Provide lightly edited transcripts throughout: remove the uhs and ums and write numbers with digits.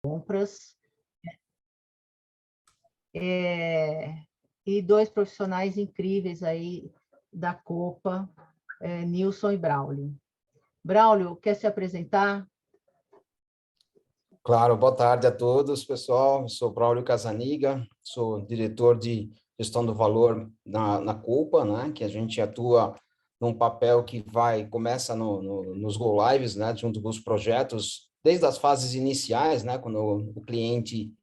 compras, e dois profissionais incríveis aí da Copa, Nilson e Braulio. Braulio, quer se apresentar? Claro, boa tarde a todos, pessoal. Eu sou Braulio Casaniga, sou diretor de gestão do valor na Copa, né? Que a gente atua num papel que começa nos Go Lives, né? Junto com os projetos, desde as fases iniciais, né? Quando o cliente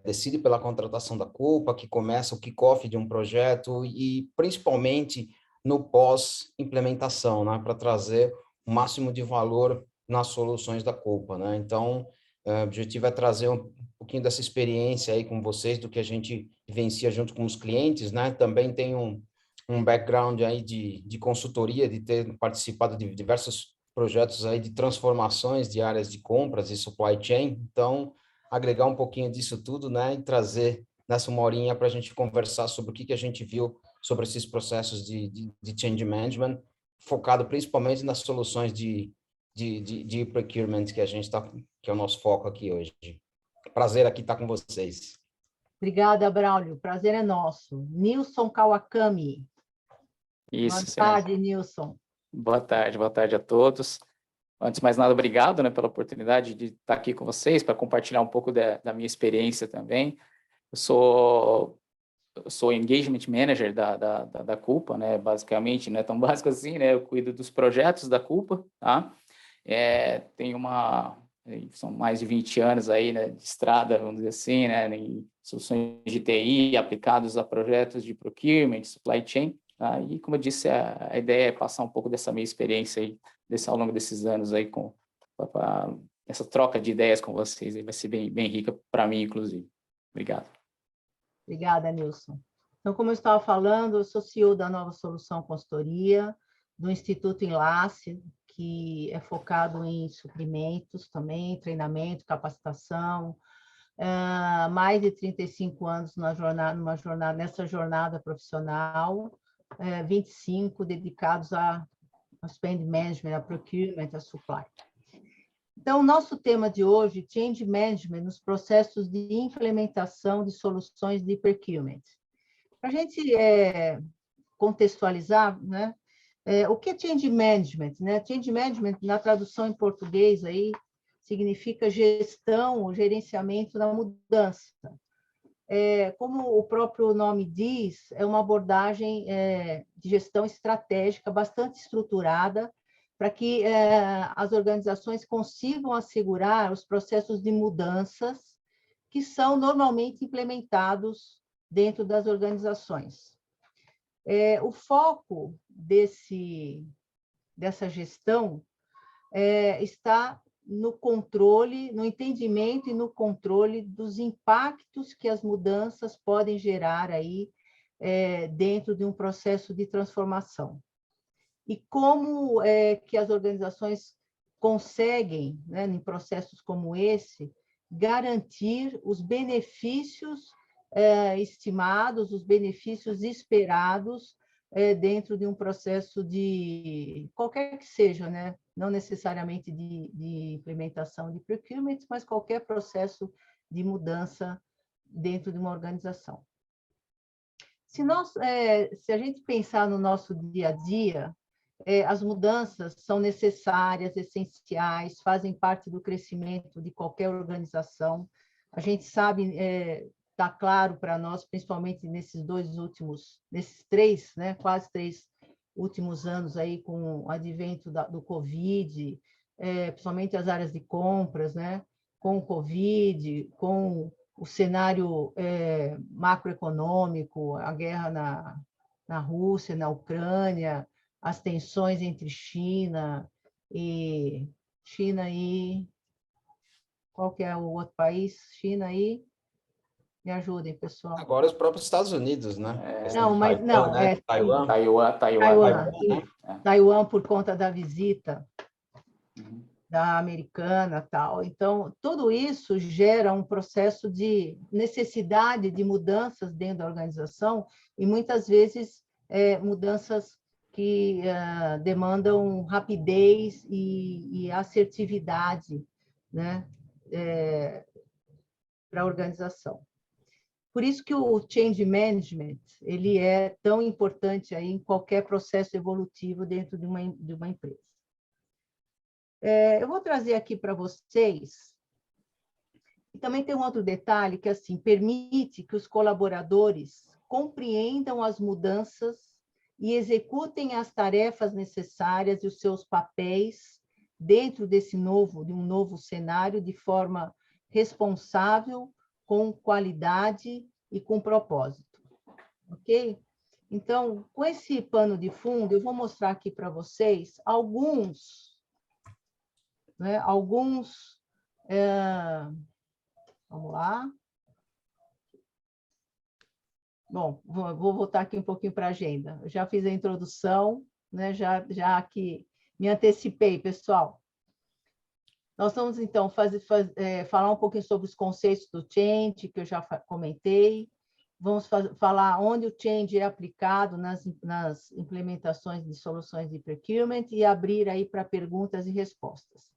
decide pela contratação da Copa, que começa o kickoff de um projeto e principalmente no pós-implementação, né? Para trazer o máximo de valor nas soluções da Copa, né? Então, o objetivo é trazer um pouquinho dessa experiência aí com vocês, do que a gente vivencia junto com os clientes, né? Também tem um background aí de consultoria, de ter participado de diversos projetos aí de transformações de áreas de compras e supply chain. Então, agregar um pouquinho disso tudo, né? E trazer nessa uma horinha para a gente conversar sobre o que a gente viu sobre esses processos de change management, focado principalmente nas soluções de procurement que a gente que é o nosso foco aqui hoje. Prazer aqui estar com vocês. Obrigada, Braulio. Prazer é nosso. Nilson Kawakami. Isso, boa tarde, Nilson. Boa tarde a todos. Antes de mais nada, obrigado, né, pela oportunidade de estar aqui com vocês, para compartilhar um pouco da minha experiência também. Eu sou Engagement Manager da Culpa, né, basicamente, não é tão básico assim, né, eu cuido dos projetos da Culpa, tá? São mais de 20 anos aí, né, de estrada, vamos dizer assim, né, em soluções de TI aplicados a projetos de procurement, supply chain, tá? E, como eu disse, a ideia é passar um pouco dessa minha experiência aí, ao longo desses anos aí, essa troca de ideias com vocês, aí vai ser bem rica para mim, inclusive. Obrigado. Obrigada, Nilson. Então, como eu estava falando, eu sou CEO da Nova Solução Consultoria, do Instituto Enlace, que é focado em suprimentos também, treinamento, capacitação. Mais de 35 anos nessa jornada profissional, 25 dedicados a spend management, a procurement, a supply. Então, o nosso tema de hoje, Change Management nos processos de implementação de soluções de procurement. Para a gente contextualizar, né, o que é Change Management? Né? Change Management, na tradução em português, aí, significa gestão ou gerenciamento da mudança. Como o próprio nome diz, é uma abordagem de gestão estratégica bastante estruturada, para que as organizações consigam assegurar os processos de mudanças que são normalmente implementados dentro das organizações. O foco dessa gestão está no controle, no entendimento e no controle dos impactos que as mudanças podem gerar aí dentro de um processo de transformação. E como que as organizações conseguem, né, em processos como esse, garantir os benefícios estimados, os benefícios esperados dentro de um processo de qualquer que seja, né? Não necessariamente de implementação de procurement, mas qualquer processo de mudança dentro de uma organização. Se a gente pensar no nosso dia a dia, as mudanças são necessárias, essenciais, fazem parte do crescimento de qualquer organização. A gente sabe, está claro para nós, principalmente nesses três, né, quase 3 últimos anos aí, com o advento do Covid, principalmente as áreas de compras, né, com o Covid, com o cenário macroeconômico, a guerra na Rússia, na Ucrânia, as tensões entre China e qual que é o outro país? China e me ajudem, pessoal. Agora os próprios Estados Unidos, né? Não, mas não, né? Taiwan. Taiwan por conta da visita da americana, tal. Então, tudo isso gera um processo de necessidade de mudanças dentro da organização e muitas vezes mudanças que demandam rapidez e assertividade, né, para a organização. Por isso que o change management ele é tão importante aí em qualquer processo evolutivo dentro de uma empresa. Eu vou trazer aqui para vocês, e também tem um outro detalhe que assim permite que os colaboradores compreendam as mudanças e executem as tarefas necessárias e os seus papéis dentro de um novo cenário de forma responsável, com qualidade e com propósito, ok? Então, com esse pano de fundo, eu vou mostrar aqui para vocês alguns, né, vamos lá. Bom, vou voltar aqui um pouquinho para a agenda. Eu já fiz a introdução, né, já aqui me antecipei, pessoal. Nós vamos, então, falar um pouquinho sobre os conceitos do change, que eu já comentei. Vamos falar onde o change é aplicado nas implementações de soluções de procurement e abrir aí para perguntas e respostas.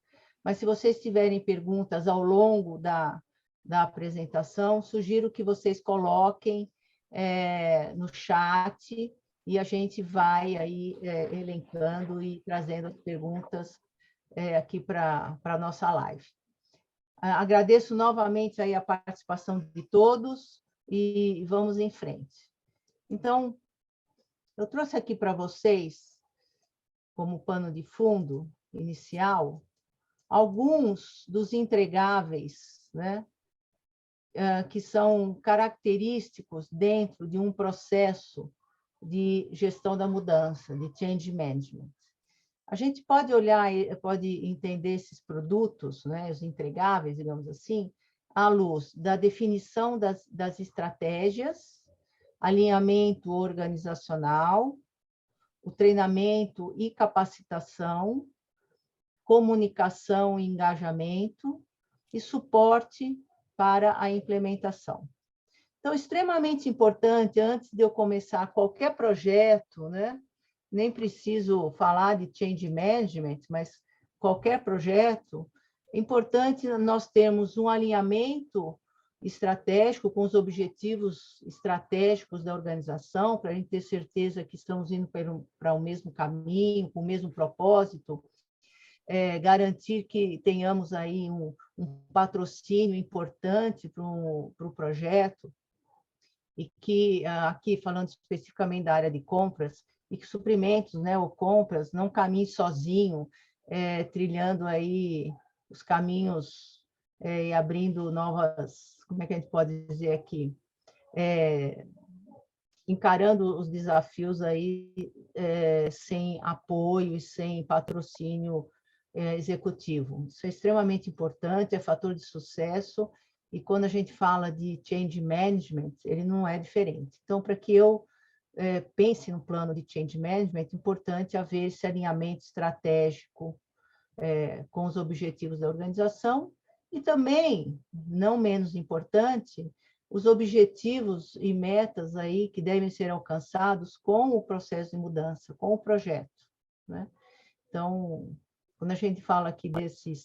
Mas, se vocês tiverem perguntas ao longo da apresentação, sugiro que vocês coloquem no chat e a gente vai aí elencando e trazendo as perguntas aqui para a nossa live. Agradeço novamente aí a participação de todos e vamos em frente. Então, eu trouxe aqui para vocês, como pano de fundo inicial, alguns dos entregáveis, né, que são característicos dentro de um processo de gestão da mudança, de change management. A gente pode olhar, pode entender esses produtos, né, os entregáveis, digamos assim, à luz da definição das estratégias, alinhamento organizacional, o treinamento e capacitação, comunicação e engajamento e suporte para a implementação. Então, extremamente importante, antes de eu começar qualquer projeto, né, nem preciso falar de change management, mas qualquer projeto, é importante nós termos um alinhamento estratégico com os objetivos estratégicos da organização, para a gente ter certeza que estamos indo para o mesmo caminho, com o mesmo propósito, garantir que tenhamos aí um patrocínio importante para o projeto, e que, aqui falando especificamente da área de compras, e que suprimentos, né, ou compras, não caminhe sozinho, trilhando aí os caminhos e abrindo novas, como é que a gente pode dizer aqui, encarando os desafios aí sem apoio e sem patrocínio executivo. Isso é extremamente importante, é fator de sucesso, e quando a gente fala de change management, ele não é diferente. Então, para que eu pense no plano de change management, é importante haver esse alinhamento estratégico com os objetivos da organização e também, não menos importante, os objetivos e metas aí que devem ser alcançados com o processo de mudança, com o projeto, né? Então, quando a gente fala aqui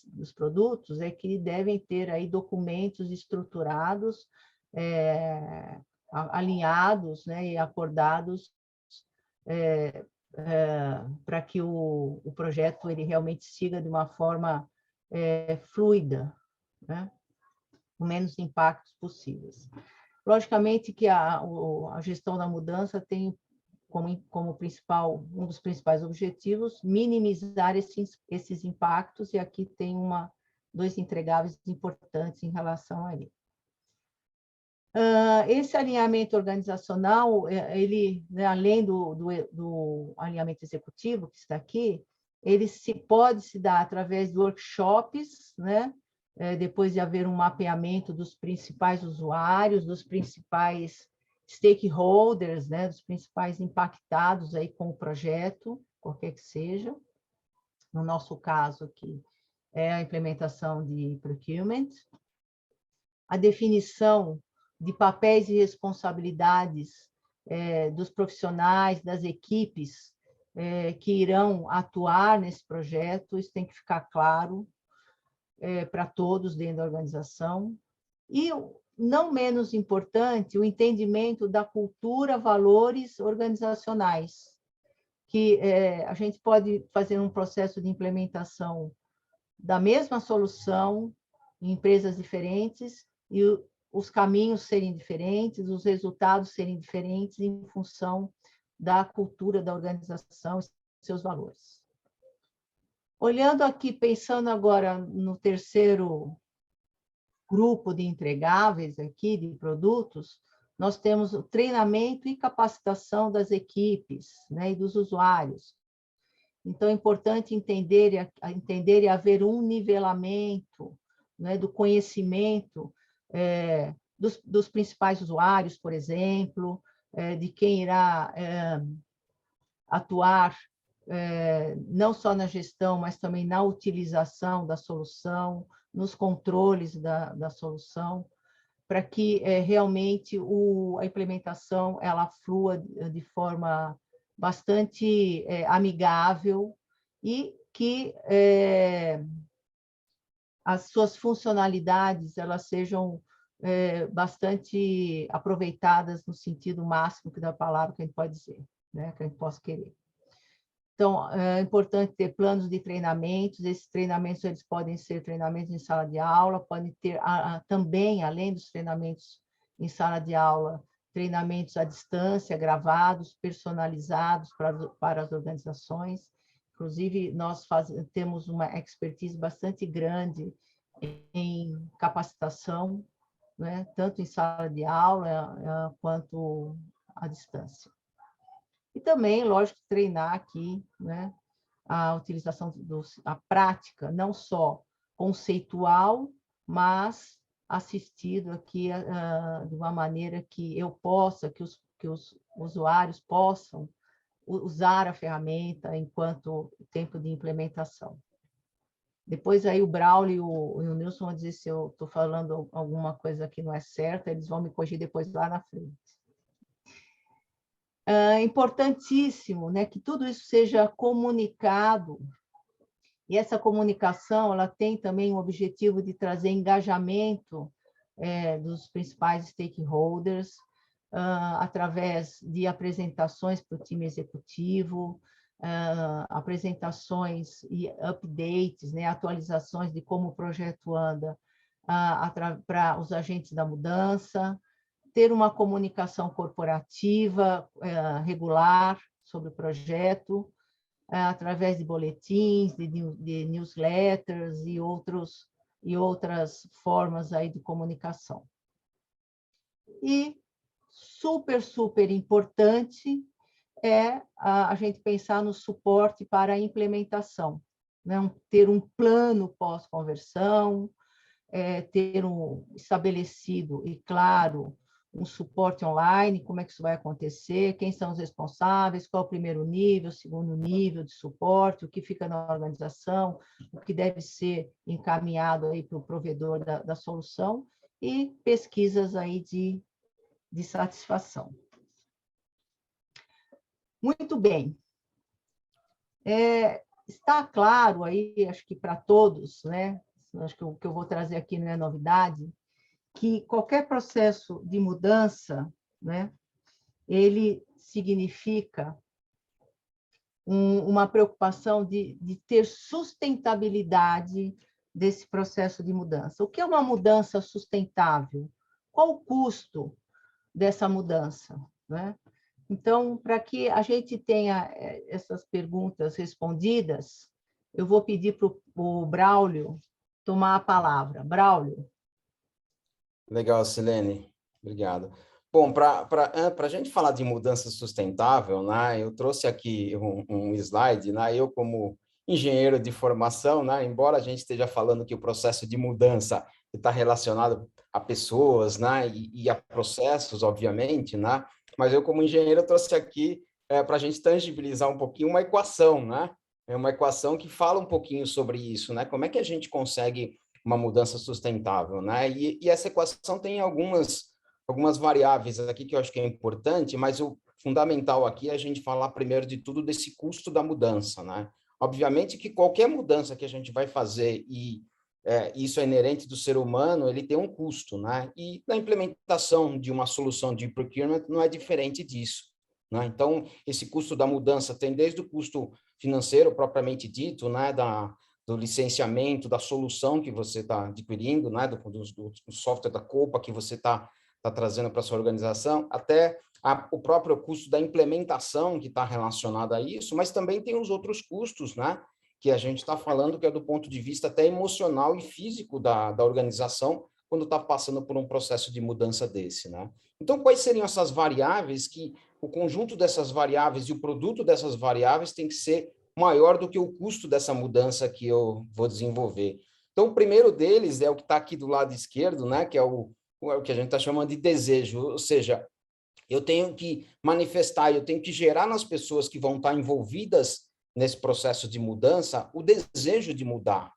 dos produtos, é que devem ter aí documentos estruturados, alinhados, né, e acordados para que o projeto ele realmente siga de uma forma fluida, né, com menos impactos possíveis. Logicamente que a gestão da mudança tem como um dos principais objetivos minimizar esses impactos, e aqui tem dois entregáveis importantes em relação a ele. Esse alinhamento organizacional, ele, né, além do alinhamento executivo que está aqui, ele pode se dar através de workshops, né, depois de haver um mapeamento dos principais usuários, dos principais stakeholders, né, dos principais impactados aí com o projeto, qualquer que seja. No nosso caso aqui, é a implementação de procurement. A definição de papéis e responsabilidades dos profissionais, das equipes que irão atuar nesse projeto, isso tem que ficar claro. para todos dentro da organização. E, não menos importante, o entendimento da cultura, valores organizacionais, que a gente pode fazer um processo de implementação da mesma solução em empresas diferentes e os caminhos serem diferentes, os resultados serem diferentes em função da cultura da organização e seus valores. Olhando aqui, pensando agora no terceiro grupo de entregáveis aqui, de produtos, nós temos o treinamento e capacitação das equipes, né, e dos usuários. Então, é importante entender e haver um nivelamento, né, do conhecimento dos principais usuários, por exemplo, de quem irá atuar não só na gestão, mas também na utilização da solução, nos controles da solução, para que realmente a implementação ela flua de forma bastante amigável e que as suas funcionalidades elas sejam bastante aproveitadas no sentido máximo da palavra que a gente pode dizer, né? Que a gente possa querer. Então, é importante ter planos de treinamentos. Esses treinamentos eles podem ser treinamentos em sala de aula, podem ter também, além dos treinamentos em sala de aula, treinamentos à distância, gravados, personalizados para as organizações. Inclusive, nós temos uma expertise bastante grande em capacitação, né? Tanto em sala de aula quanto à distância. E também, lógico, treinar aqui, né, a utilização a prática, não só conceitual, mas assistido aqui de uma maneira que eu possa, que os usuários possam usar a ferramenta enquanto tempo de implementação. Depois aí o Braulio e o Nilson vão dizer se eu estou falando alguma coisa que não é certa, eles vão me corrigir depois lá na frente. É importantíssimo, né, que tudo isso seja comunicado, e essa comunicação ela tem também o objetivo de trazer engajamento dos principais stakeholders, através de apresentações para o time executivo, apresentações e updates, né, atualizações de como o projeto anda para os agentes da mudança, ter uma comunicação corporativa regular sobre o projeto, através de boletins, de newsletters e outras formas aí de comunicação. E super, super importante é a gente pensar no suporte para a implementação, né? Ter um plano pós-conversão, ter estabelecido e claro um suporte online, como é que isso vai acontecer, quem são os responsáveis, qual é o primeiro nível, segundo nível de suporte, o que fica na organização, o que deve ser encaminhado aí para o provedor da solução e pesquisas aí de satisfação. Muito bem. Está claro aí, acho que para todos, né? Acho que o que eu vou trazer aqui não é novidade, que qualquer processo de mudança, né, ele significa uma preocupação de ter sustentabilidade desse processo de mudança. O que é uma mudança sustentável? Qual o custo dessa mudança, né? Então, para que a gente tenha essas perguntas respondidas, eu vou pedir para o Braulio tomar a palavra. Braulio. Legal, Silene. Obrigado. Bom, para a gente falar de mudança sustentável, né, eu trouxe aqui um slide, né, eu como engenheiro de formação, né, embora a gente esteja falando que o processo de mudança está relacionado a pessoas, né, e a processos, obviamente, né, mas eu como engenheiro trouxe aqui para a gente tangibilizar um pouquinho uma equação, né, uma equação que fala um pouquinho sobre isso, né, como é que a gente consegue uma mudança sustentável, né? E essa equação tem algumas variáveis aqui que eu acho que é importante, mas o fundamental aqui é a gente falar primeiro de tudo desse custo da mudança, né? Obviamente que qualquer mudança que a gente vai fazer e isso é inerente do ser humano, ele tem um custo, né? E na implementação de uma solução de procurement não é diferente disso, né? Então, esse custo da mudança tem desde o custo financeiro, propriamente dito, né? Do licenciamento, da solução que você está adquirindo, né? Do software da Copa que você está trazendo para a sua organização, até o próprio custo da implementação que está relacionado a isso, mas também tem os outros custos, né? Que a gente está falando que é do ponto de vista até emocional e físico da organização, quando está passando por um processo de mudança desse, né? Então, quais seriam essas variáveis que o conjunto dessas variáveis e o produto dessas variáveis tem que ser maior do que o custo dessa mudança que eu vou desenvolver? Então, o primeiro deles é o que está aqui do lado esquerdo, né? Que é o que a gente está chamando de desejo, ou seja, eu tenho que manifestar, eu tenho que gerar nas pessoas que vão estar envolvidas nesse processo de mudança o desejo de mudar.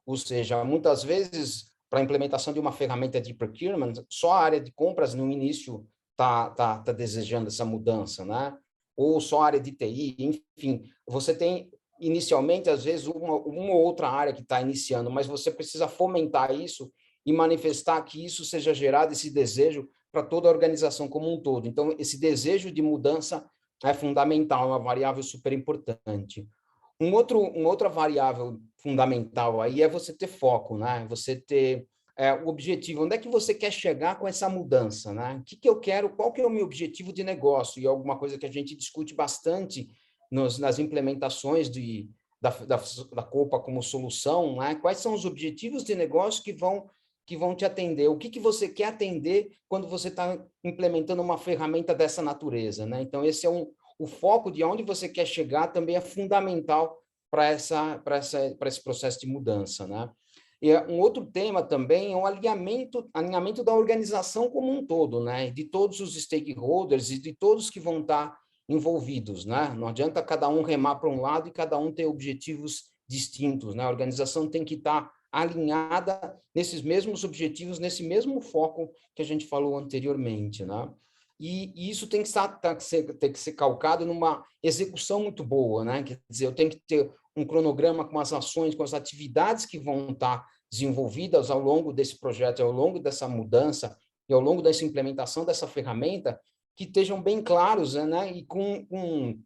Ou seja, muitas vezes, para a implementação de uma ferramenta de procurement, só a área de compras no início tá desejando essa mudança, né? Ou só a área de TI, enfim, você tem inicialmente, às vezes, uma ou outra área que está iniciando, mas você precisa fomentar isso e manifestar que isso seja gerado, esse desejo, para toda a organização como um todo. Então, esse desejo de mudança é fundamental, é uma variável super importante. Uma outra variável fundamental aí é você ter foco, né? Você ter o objetivo. Onde é que você quer chegar com essa mudança, né? O que eu quero, qual que é o meu objetivo de negócio? E alguma coisa que a gente discute bastante nas implementações da Copa como solução, né? Quais são os objetivos de negócio que vão te atender? O que você quer atender quando você está implementando uma ferramenta dessa natureza, né? Então, esse é o foco de onde você quer chegar também é fundamental para esse processo de mudança, né? E um outro tema também é o alinhamento da organização como um todo, né? De todos os stakeholders e de todos que vão estar envolvidos, né? Não adianta cada um remar para um lado e cada um ter objetivos distintos, né? A organização tem que estar alinhada nesses mesmos objetivos, nesse mesmo foco que a gente falou anteriormente, né? E isso tem que ser calcado numa execução muito boa, né? Quer dizer, eu tenho que ter um cronograma com as ações, com as atividades que vão estar desenvolvidas ao longo desse projeto, ao longo dessa mudança e ao longo dessa implementação dessa ferramenta, que estejam bem claros, né? E com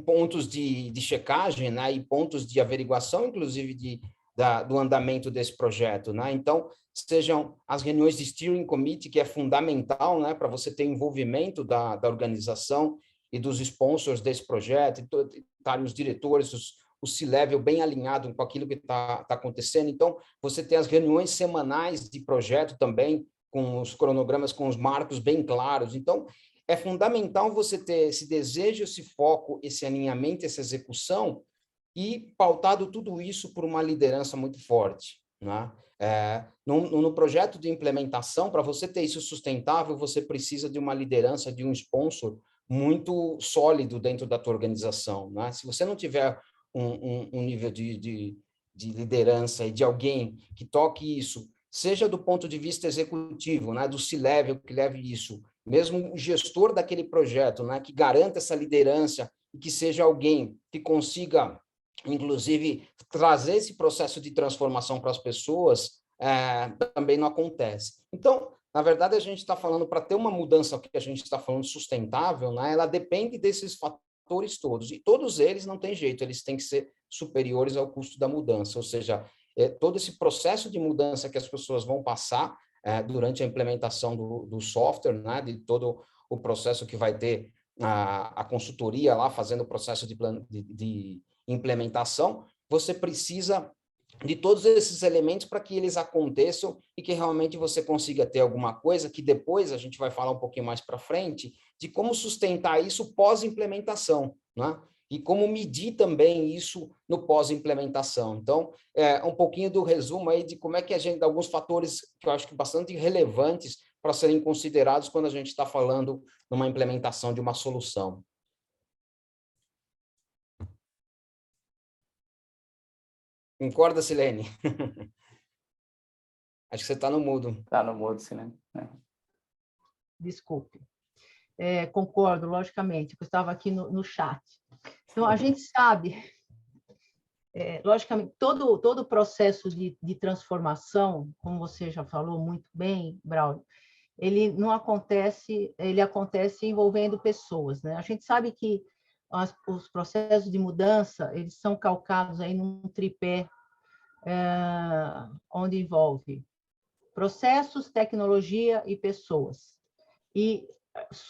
pontos de checagem, né? E pontos de averiguação, inclusive, do andamento desse projeto, né? Então, sejam as reuniões de steering committee, que é fundamental, né, para você ter envolvimento da organização e dos sponsors desse projeto, estarem os diretores, o C-level bem alinhado com aquilo que está acontecendo. Então, você tem as reuniões semanais de projeto também, com os cronogramas, com os marcos bem claros. Então, é fundamental você ter esse desejo, esse foco, esse alinhamento, essa execução, e pautado tudo isso por uma liderança muito forte, né? No projeto de implementação, para você ter isso sustentável, você precisa de uma liderança, de um sponsor muito sólido dentro da tua organização, né? Se você não tiver um nível de liderança e de alguém que toque isso, seja do ponto de vista executivo, né, do C-level que leve isso, mesmo o gestor daquele projeto, né, que garanta essa liderança e que seja alguém que consiga, inclusive, trazer esse processo de transformação para as pessoas, também não acontece. Então, na verdade, a gente está falando, para ter uma mudança que a gente está falando sustentável, né, ela depende desses fatores todos, e todos eles não tem jeito, eles têm que ser superiores ao custo da mudança, ou seja, todo esse processo de mudança que as pessoas vão passar durante a implementação do software, né, de todo o processo que vai ter a consultoria lá fazendo o processo de implementação, você precisa de todos esses elementos para que eles aconteçam e que realmente você consiga ter alguma coisa que depois a gente vai falar um pouquinho mais para frente de como sustentar isso pós-implementação, né? E como medir também isso no pós-implementação. Então, um pouquinho do resumo aí de como é que a gente, alguns fatores que eu acho que bastante relevantes para serem considerados quando a gente está falando numa implementação de uma solução. Concorda, Silene? Acho que você está no mudo. Está no mudo, Silene. Desculpe. Concordo, logicamente, eu estava aqui no chat. Então, a gente sabe logicamente, todo o processo de transformação, como você já falou muito bem, Braulio, ele não acontece, ele acontece envolvendo pessoas, né? A gente sabe que os processos de mudança, eles são calcados aí num tripé, onde envolve processos, tecnologia e pessoas. E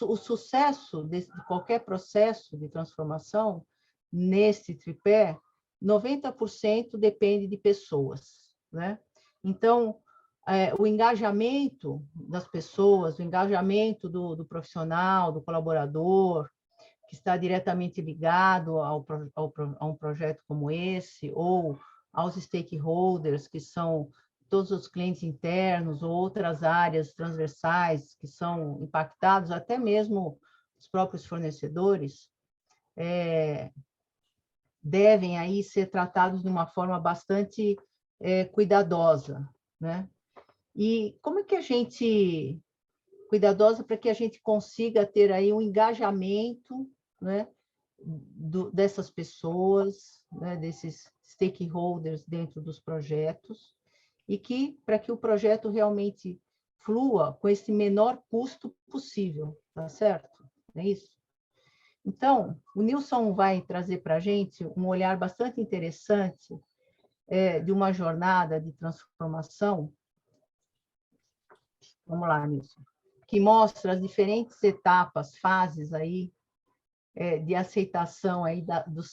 o sucesso de qualquer processo de transformação nesse tripé, 90% depende de pessoas, né? Então, o engajamento das pessoas, o engajamento do profissional, do colaborador, que está diretamente ligado a um projeto como esse, ou aos stakeholders, que são todos os clientes internos ou outras áreas transversais que são impactados, até mesmo os próprios fornecedores, devem aí ser tratados de uma forma bastante cuidadosa, né? E como é que a gente cuidadosa para que a gente consiga ter aí um engajamento, né, dessas pessoas, né, desses stakeholders dentro dos projetos, e para que o projeto realmente flua com esse menor custo possível, tá certo? É isso? Então, o Nilson vai trazer para a gente um olhar bastante interessante de uma jornada de transformação. Vamos lá, Nilson. Que mostra as diferentes etapas, fases aí, de aceitação aí dos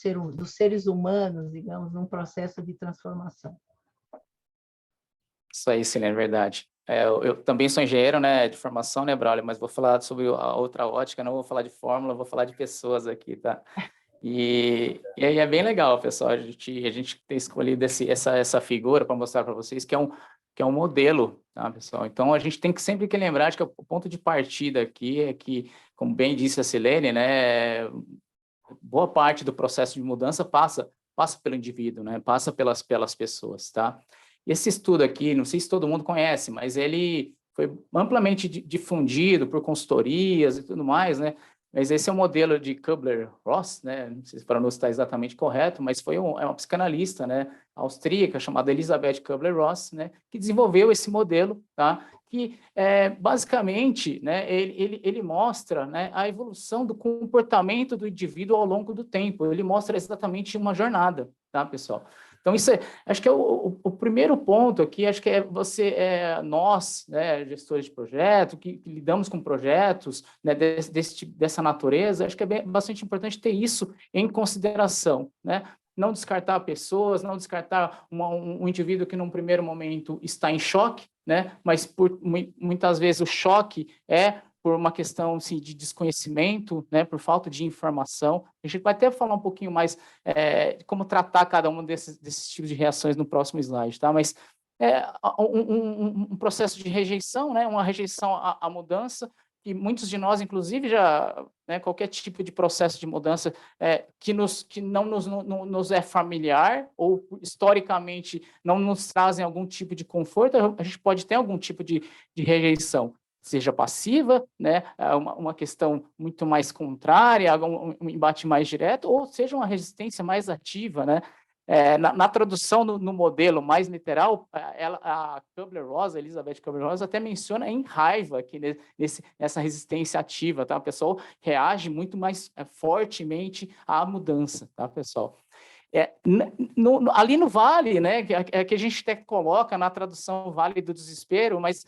seres humanos, digamos, num processo de transformação. Isso aí, sim, é verdade. Eu também sou engenheiro, né, de formação, né, Braulio, mas vou falar sobre a outra ótica, não vou falar de fórmula, vou falar de pessoas aqui, tá? E aí é bem legal, pessoal, a gente ter escolhido essa figura para mostrar para vocês que é um modelo, tá, pessoal? Então, a gente tem que sempre que lembrar de que o ponto de partida aqui é que, como bem disse a Silene, né, boa parte do processo de mudança passa pelo indivíduo, né? Passa pelas pessoas, tá? Esse estudo aqui, não sei se todo mundo conhece, mas ele foi amplamente difundido por consultorias e tudo mais, né? Mas esse é o modelo de Kubler-Ross, né? Não sei se o pronúncio está exatamente correto, mas é uma psicanalista, né, austríaca chamada Elisabeth Kubler-Ross, né, que desenvolveu esse modelo, tá? Que basicamente, né, ele mostra, né, a evolução do comportamento do indivíduo ao longo do tempo. Ele mostra exatamente uma jornada, tá, pessoal? Então, acho que é o primeiro ponto aqui, acho que nós, né, gestores de projeto, que lidamos com projetos, né, dessa natureza, acho que é bastante importante ter isso em consideração, né? Não descartar pessoas, não descartar um indivíduo que num primeiro momento está em choque, né? Mas muitas vezes o choque é por uma questão assim, de desconhecimento, né? Por falta de informação. A gente vai até falar um pouquinho mais de como tratar cada um desses tipos de reações no próximo slide, tá? Mas um processo de rejeição, né? Uma rejeição à mudança, que muitos de nós, inclusive, já, né, qualquer tipo de processo de mudança que não nos é familiar ou historicamente não nos trazem algum tipo de conforto, a gente pode ter algum tipo de rejeição, seja passiva, né, uma questão muito mais contrária, um embate mais direto, ou seja uma resistência mais ativa, né? Na tradução no modelo mais literal, a Kubler-Ross, a Elisabeth Kubler-Ross, até menciona em raiva aqui nessa resistência ativa, tá? O pessoal reage muito mais fortemente à mudança, tá, pessoal? Ali no vale, né, que a gente até coloca na tradução Vale do Desespero, mas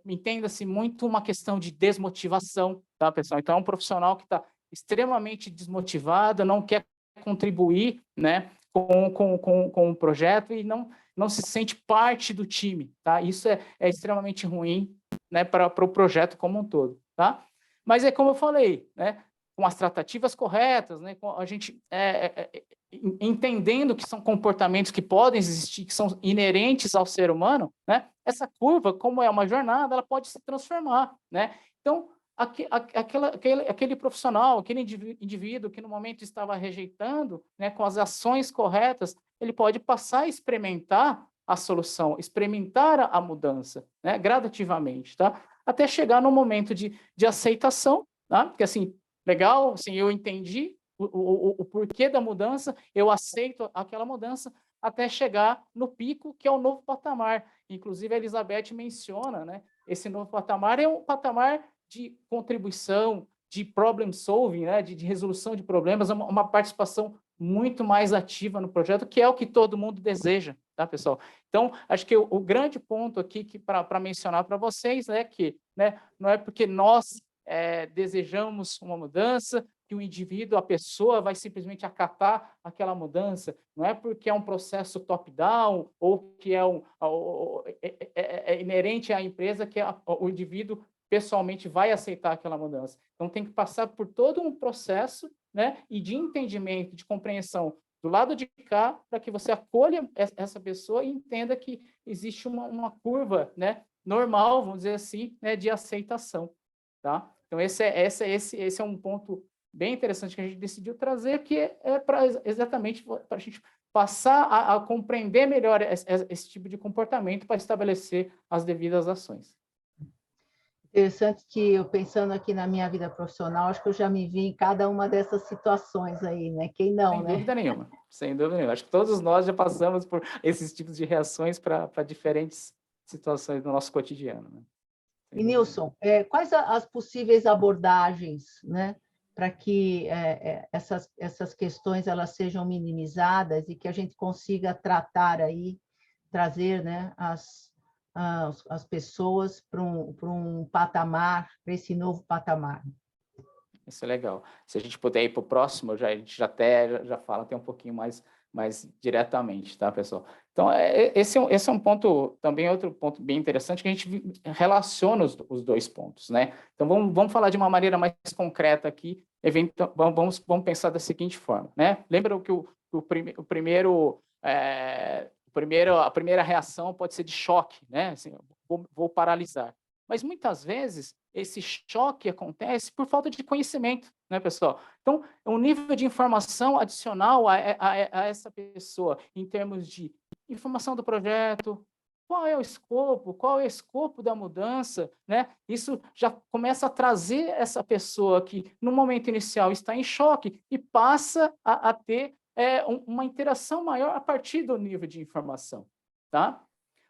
entenda-se muito uma questão de desmotivação, tá, pessoal? Então, é um profissional que está extremamente desmotivado, não quer contribuir, né, com o projeto e não se sente parte do time, tá? Isso é extremamente ruim, né, para o projeto como um todo, tá? Mas é como eu falei, né, com as tratativas corretas, né, com a gente entendendo que são comportamentos que podem existir, que são inerentes ao ser humano, né? Essa curva, como é uma jornada, ela pode se transformar, né? Então, aquele profissional, aquele indivíduo que no momento estava rejeitando, né, com as ações corretas, ele pode passar a experimentar a solução, experimentar a mudança, né, gradativamente, tá? Até chegar no momento de aceitação, tá? Porque assim, legal, assim, eu entendi, o porquê da mudança, eu aceito aquela mudança até chegar no pico, que é o novo patamar. Inclusive, a Elizabeth menciona, né? Esse novo patamar é um patamar de contribuição, de problem solving, né? De resolução de problemas, uma participação muito mais ativa no projeto, que é o que todo mundo deseja, tá, pessoal? Então, acho que o grande ponto aqui para mencionar para vocês é que, né, não é porque nós desejamos uma mudança, que o indivíduo, a pessoa, vai simplesmente acatar aquela mudança. Não é porque é um processo top-down ou que é inerente à empresa que o indivíduo pessoalmente vai aceitar aquela mudança. Então, tem que passar por todo um processo, né, e de entendimento, de compreensão do lado de cá, para que você acolha essa pessoa e entenda que existe uma curva, né, normal, vamos dizer assim, né, de aceitação. Tá? Então, esse é um ponto bem interessante que a gente decidiu trazer, que exatamente para a gente passar a compreender melhor esse tipo de comportamento para estabelecer as devidas ações. Interessante que eu, pensando aqui na minha vida profissional, acho que eu já me vi em cada uma dessas situações aí, né? Quem não, né? Sem dúvida nenhuma, sem dúvida nenhuma. Acho que todos nós já passamos por esses tipos de reações para diferentes situações do nosso cotidiano, né? E, Nilson, quais as possíveis abordagens, né, para que essas questões elas sejam minimizadas e que a gente consiga tratar aí, trazer, né, as pessoas para um patamar, para esse novo patamar? Isso é legal. Se a gente puder ir para o próximo, a gente já fala até um pouquinho mais diretamente, tá, pessoal? Então, esse é um ponto, também outro ponto bem interessante, que a gente relaciona os dois pontos, né? Então, vamos falar de uma maneira mais concreta aqui, vamos pensar da seguinte forma, né? Lembra que a primeira reação pode ser de choque, né? Assim, vou paralisar. Mas, muitas vezes, esse choque acontece por falta de conhecimento, né, pessoal? Então, um nível de informação adicional a essa pessoa, em termos de informação do projeto, qual é o escopo da mudança, né? Isso já começa a trazer essa pessoa que, no momento inicial, está em choque e passa a ter uma interação maior a partir do nível de informação, tá?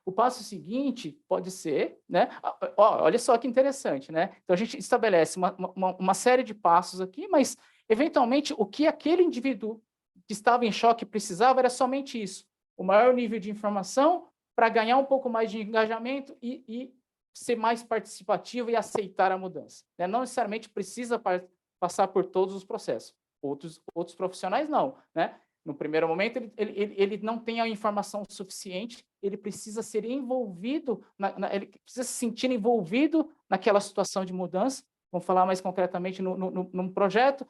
O passo seguinte pode ser, né? Olha só que interessante, né? Então, a gente estabelece uma série de passos aqui, mas, eventualmente, o que aquele indivíduo que estava em choque precisava era somente isso: o maior nível de informação para ganhar um pouco mais de engajamento e ser mais participativo e aceitar a mudança, né? Não necessariamente precisa passar por todos os processos. Outros profissionais não, né? No primeiro momento, ele não tem a informação suficiente, ele precisa ser envolvido, ele precisa se sentir envolvido naquela situação de mudança. Vamos falar mais concretamente num projeto.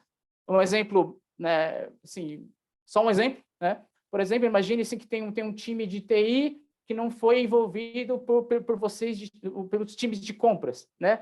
Um exemplo, né, assim, só um exemplo, né? Por exemplo, imagine assim, que tem um time de TI que não foi envolvido por vocês, pelos times de compras, né?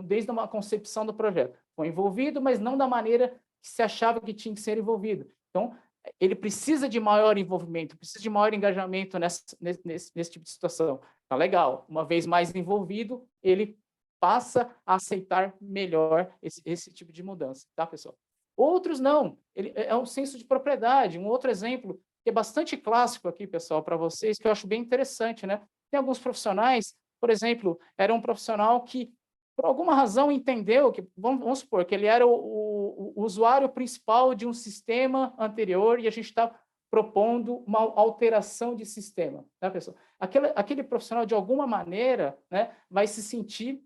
Desde uma concepção do projeto. Foi envolvido, mas não da maneira que se achava que tinha que ser envolvido. Então, ele precisa de maior envolvimento, precisa de maior engajamento nesse tipo de situação. Tá legal. Uma vez mais envolvido, ele passa a aceitar melhor esse tipo de mudança, tá, pessoal? Outros não. Ele é um senso de propriedade. Um outro exemplo que é bastante clássico aqui, pessoal, para vocês, que eu acho bem interessante, né? Tem alguns profissionais, por exemplo, era um profissional que, por alguma razão, entendeu que, vamos supor, que ele era o usuário principal de um sistema anterior e a gente está propondo uma alteração de sistema, tá, pessoal? Aquele profissional, de alguma maneira, né, vai se sentir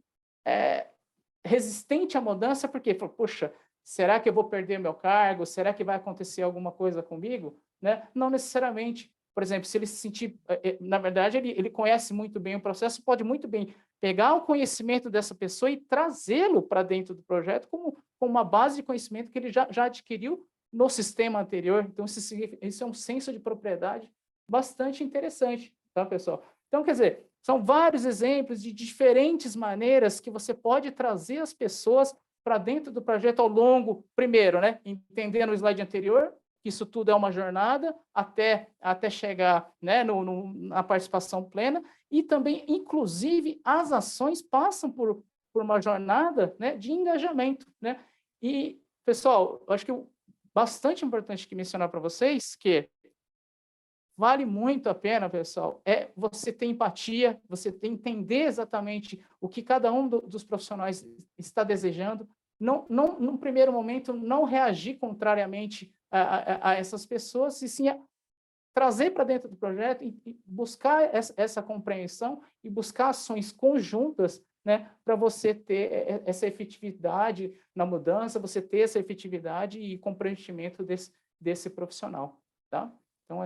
resistente à mudança, porque, poxa, será que eu vou perder meu cargo? Será que vai acontecer alguma coisa comigo? Né? Não necessariamente. Por exemplo, se ele se sentir... Na verdade, ele conhece muito bem o processo, pode muito bem pegar o conhecimento dessa pessoa e trazê-lo para dentro do projeto como uma base de conhecimento que ele já adquiriu no sistema anterior. Então, isso é um senso de propriedade bastante interessante, tá, pessoal? Então, quer dizer, são vários exemplos de diferentes maneiras que você pode trazer as pessoas para dentro do projeto ao longo, primeiro, né, entendendo o slide anterior, que isso tudo é uma jornada até chegar, né, na participação plena, e também, inclusive, as ações passam por uma jornada, né, de engajamento, né? E, pessoal, eu acho que bastante importante que mencionar para vocês que vale muito a pena, pessoal, é você ter empatia, você ter entender exatamente o que cada um dos profissionais está desejando, não, num primeiro momento, não reagir contrariamente a essas pessoas, e sim trazer para dentro do projeto e buscar essa compreensão e buscar ações conjuntas, né, para você ter essa efetividade na mudança, você ter essa efetividade e compreendimento desse profissional, tá? Então,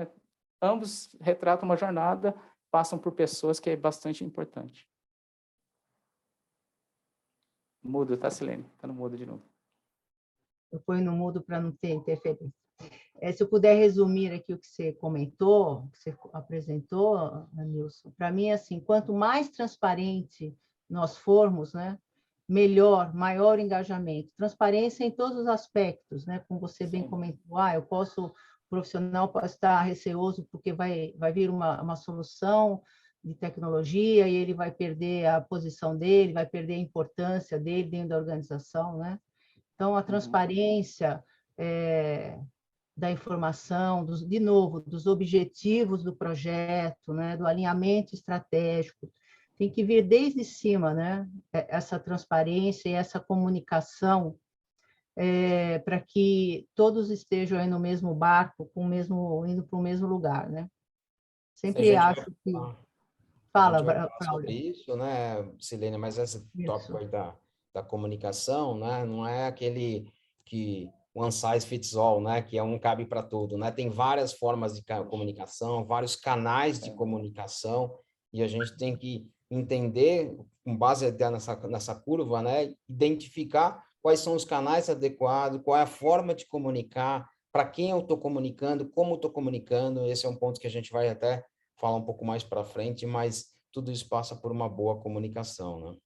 ambos retratam uma jornada, passam por pessoas, que é bastante importante. Mudo, tá, Silene? Tá no mudo de novo. Eu ponho no mudo para não ter interferência. Se eu puder resumir aqui o que você comentou, que você apresentou, Nilson, para mim, assim, quanto mais transparente nós formos, né, melhor, maior engajamento. Transparência em todos os aspectos, né, como você bem comentou, o profissional pode estar receoso porque vai vir uma solução de tecnologia e ele vai perder a posição dele, vai perder a importância dele dentro da organização, né? Então, a transparência da informação, de novo, dos objetivos do projeto, né, do alinhamento estratégico, tem que vir desde cima, né, essa transparência e essa comunicação para que todos estejam aí no mesmo barco, indo para o mesmo lugar, né? Sempre acho que... Fala, A gente vai falar sobre Braulio. isso, né, Silene, mas esse tópico aí da comunicação, né, não é aquele que one size fits all, né, que um cabe para tudo, né? Tem várias formas de comunicação, vários canais de comunicação, e a gente tem que entender, com base nessa curva, né, identificar quais são os canais adequados, qual é a forma de comunicar, para quem eu estou comunicando, como estou comunicando. Esse é um ponto que a gente vai até falar um pouco mais para frente, mas tudo isso passa por uma boa comunicação, né?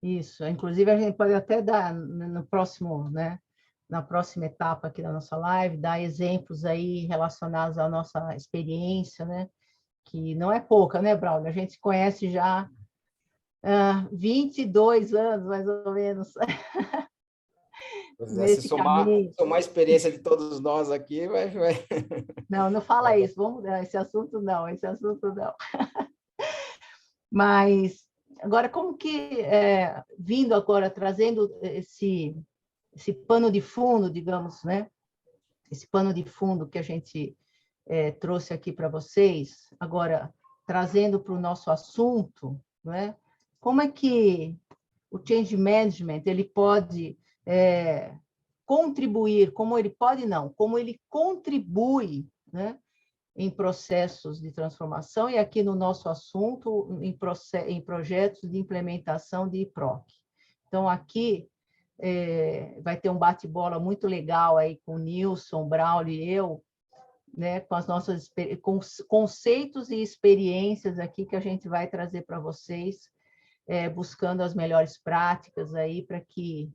Isso, inclusive a gente pode até dar no próximo, né, na próxima etapa aqui da nossa live, dar exemplos aí relacionados à nossa experiência, né, que não é pouca, né, Braulio? A gente se conhece já há 22 anos, mais ou menos, Se nesse caminho. somar a experiência de todos nós aqui, vai... Não fala isso, vamos, esse assunto não. Mas, agora, como que, vindo agora, trazendo esse pano de fundo, digamos, né? Esse pano de fundo que a gente trouxe aqui para vocês, agora, trazendo para o nosso assunto, né? Como é que o change management ele pode contribuir, como ele contribui, né? Em processos de transformação e aqui no nosso assunto, em projetos de implementação de IPROC. Então, aqui vai ter um bate-bola muito legal aí com o Nilson, Braulio e eu, né, com as nossas conceitos e experiências aqui que a gente vai trazer para vocês, buscando as melhores práticas aí para que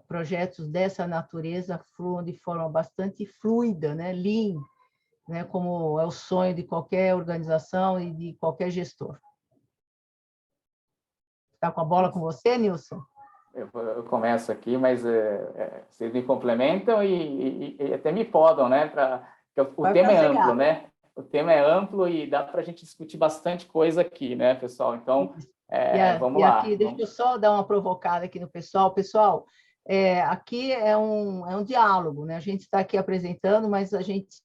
projetos dessa natureza fluam de forma bastante fluida, né, lean, né, como é o sonho de qualquer organização e de qualquer gestor. Está com a bola com você, Nilson? Eu começo aqui, mas vocês me complementam e até me podam, né? O tema é amplo, né? O tema é amplo e dá para a gente discutir bastante coisa aqui, né, pessoal? Então, vamos lá. Aqui, deixa eu só dar uma provocada aqui no pessoal. Pessoal, aqui é um diálogo, né? A gente está aqui apresentando, mas a gente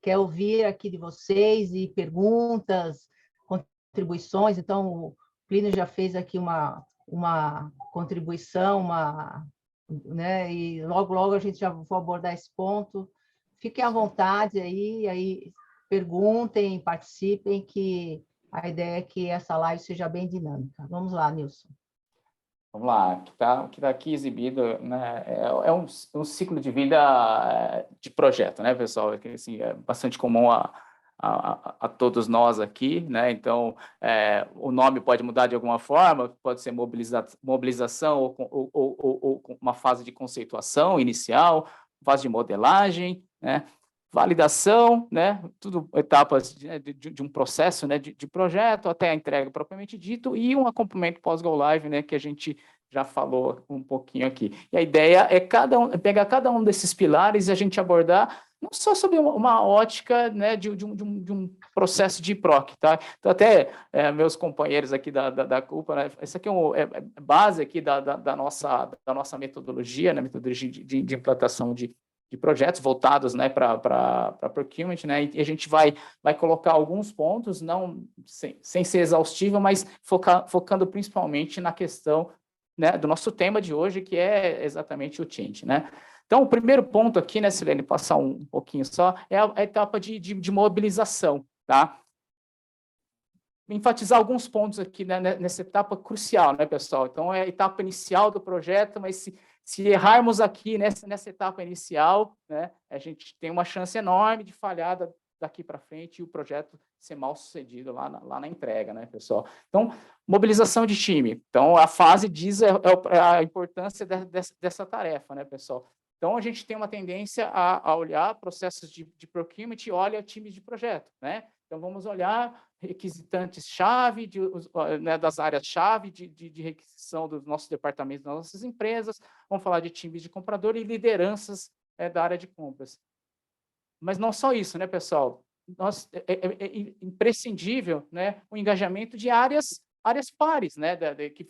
quer ouvir aqui de vocês e perguntas, contribuições. Então, o Plínio já fez aqui uma contribuição, né? E logo a gente já vai abordar esse ponto. Fiquem à vontade aí perguntem, participem, que a ideia é que essa live seja bem dinâmica. Vamos lá, Nilson. Vamos lá, o que está aqui exibido, né, é um ciclo de vida de projeto, né, pessoal? Que, assim, é bastante comum a todos nós aqui, né? Então, o nome pode mudar de alguma forma, pode ser mobilização ou uma fase de conceituação inicial, fase de modelagem, né? validação, né? Tudo etapas de um processo, né? De projeto até a entrega propriamente dito, e um acompanhamento pós-go live, né? Que a gente já falou um pouquinho aqui. E a ideia é pegar cada um desses pilares e a gente abordar não só sobre uma ótica, né, de um processo de PROC, tá? Então, até meus companheiros aqui da CUPA, né, isso aqui é base aqui da nossa metodologia, né, metodologia de implantação de projetos voltados, né, para procurement, né, e a gente vai colocar alguns pontos, não sem ser exaustivo, mas focando principalmente na questão, né, do nosso tema de hoje, que é exatamente o change, né? Então, o primeiro ponto aqui, né, Silene, passar um pouquinho só, é a etapa de mobilização, tá? Enfatizar alguns pontos aqui, né, nessa etapa crucial, né, pessoal? Então, é a etapa inicial do projeto, mas se errarmos aqui nessa etapa inicial, né, a gente tem uma chance enorme de falhar daqui para frente e o projeto ser mal sucedido lá na entrega, né, pessoal? Então, mobilização de time. Então, a fase diz a importância dessa tarefa, né, pessoal? Então, a gente tem uma tendência a olhar processos de procurement e olha times de projeto, né? Então, vamos olhar requisitantes-chave, né, das áreas-chave de requisição dos nossos departamentos, das nossas empresas, vamos falar de times de comprador e lideranças da área de compras. Mas não só isso, né, pessoal? É imprescindível, né, o engajamento de áreas pares, né, que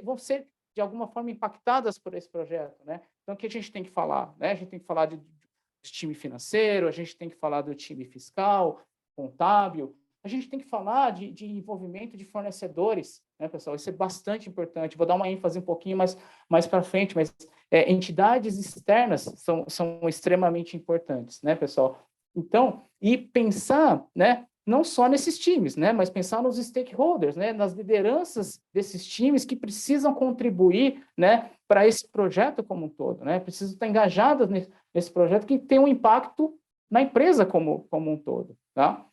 vão ser de alguma forma impactadas por esse projeto, né? Então, o que a gente tem que falar, né? A gente tem que falar de time financeiro, a gente tem que falar do time fiscal, contábil, a gente tem que falar de envolvimento de fornecedores, né, pessoal? Isso é bastante importante. Vou dar uma ênfase um pouquinho mais para frente, mas entidades externas são extremamente importantes, né, pessoal? Então, e pensar, né, não só nesses times, né, mas pensar nos stakeholders, né, nas lideranças desses times que precisam contribuir, né, para esse projeto como um todo, né, precisam estar engajadas nesse projeto que tem um impacto na empresa como um todo, tá?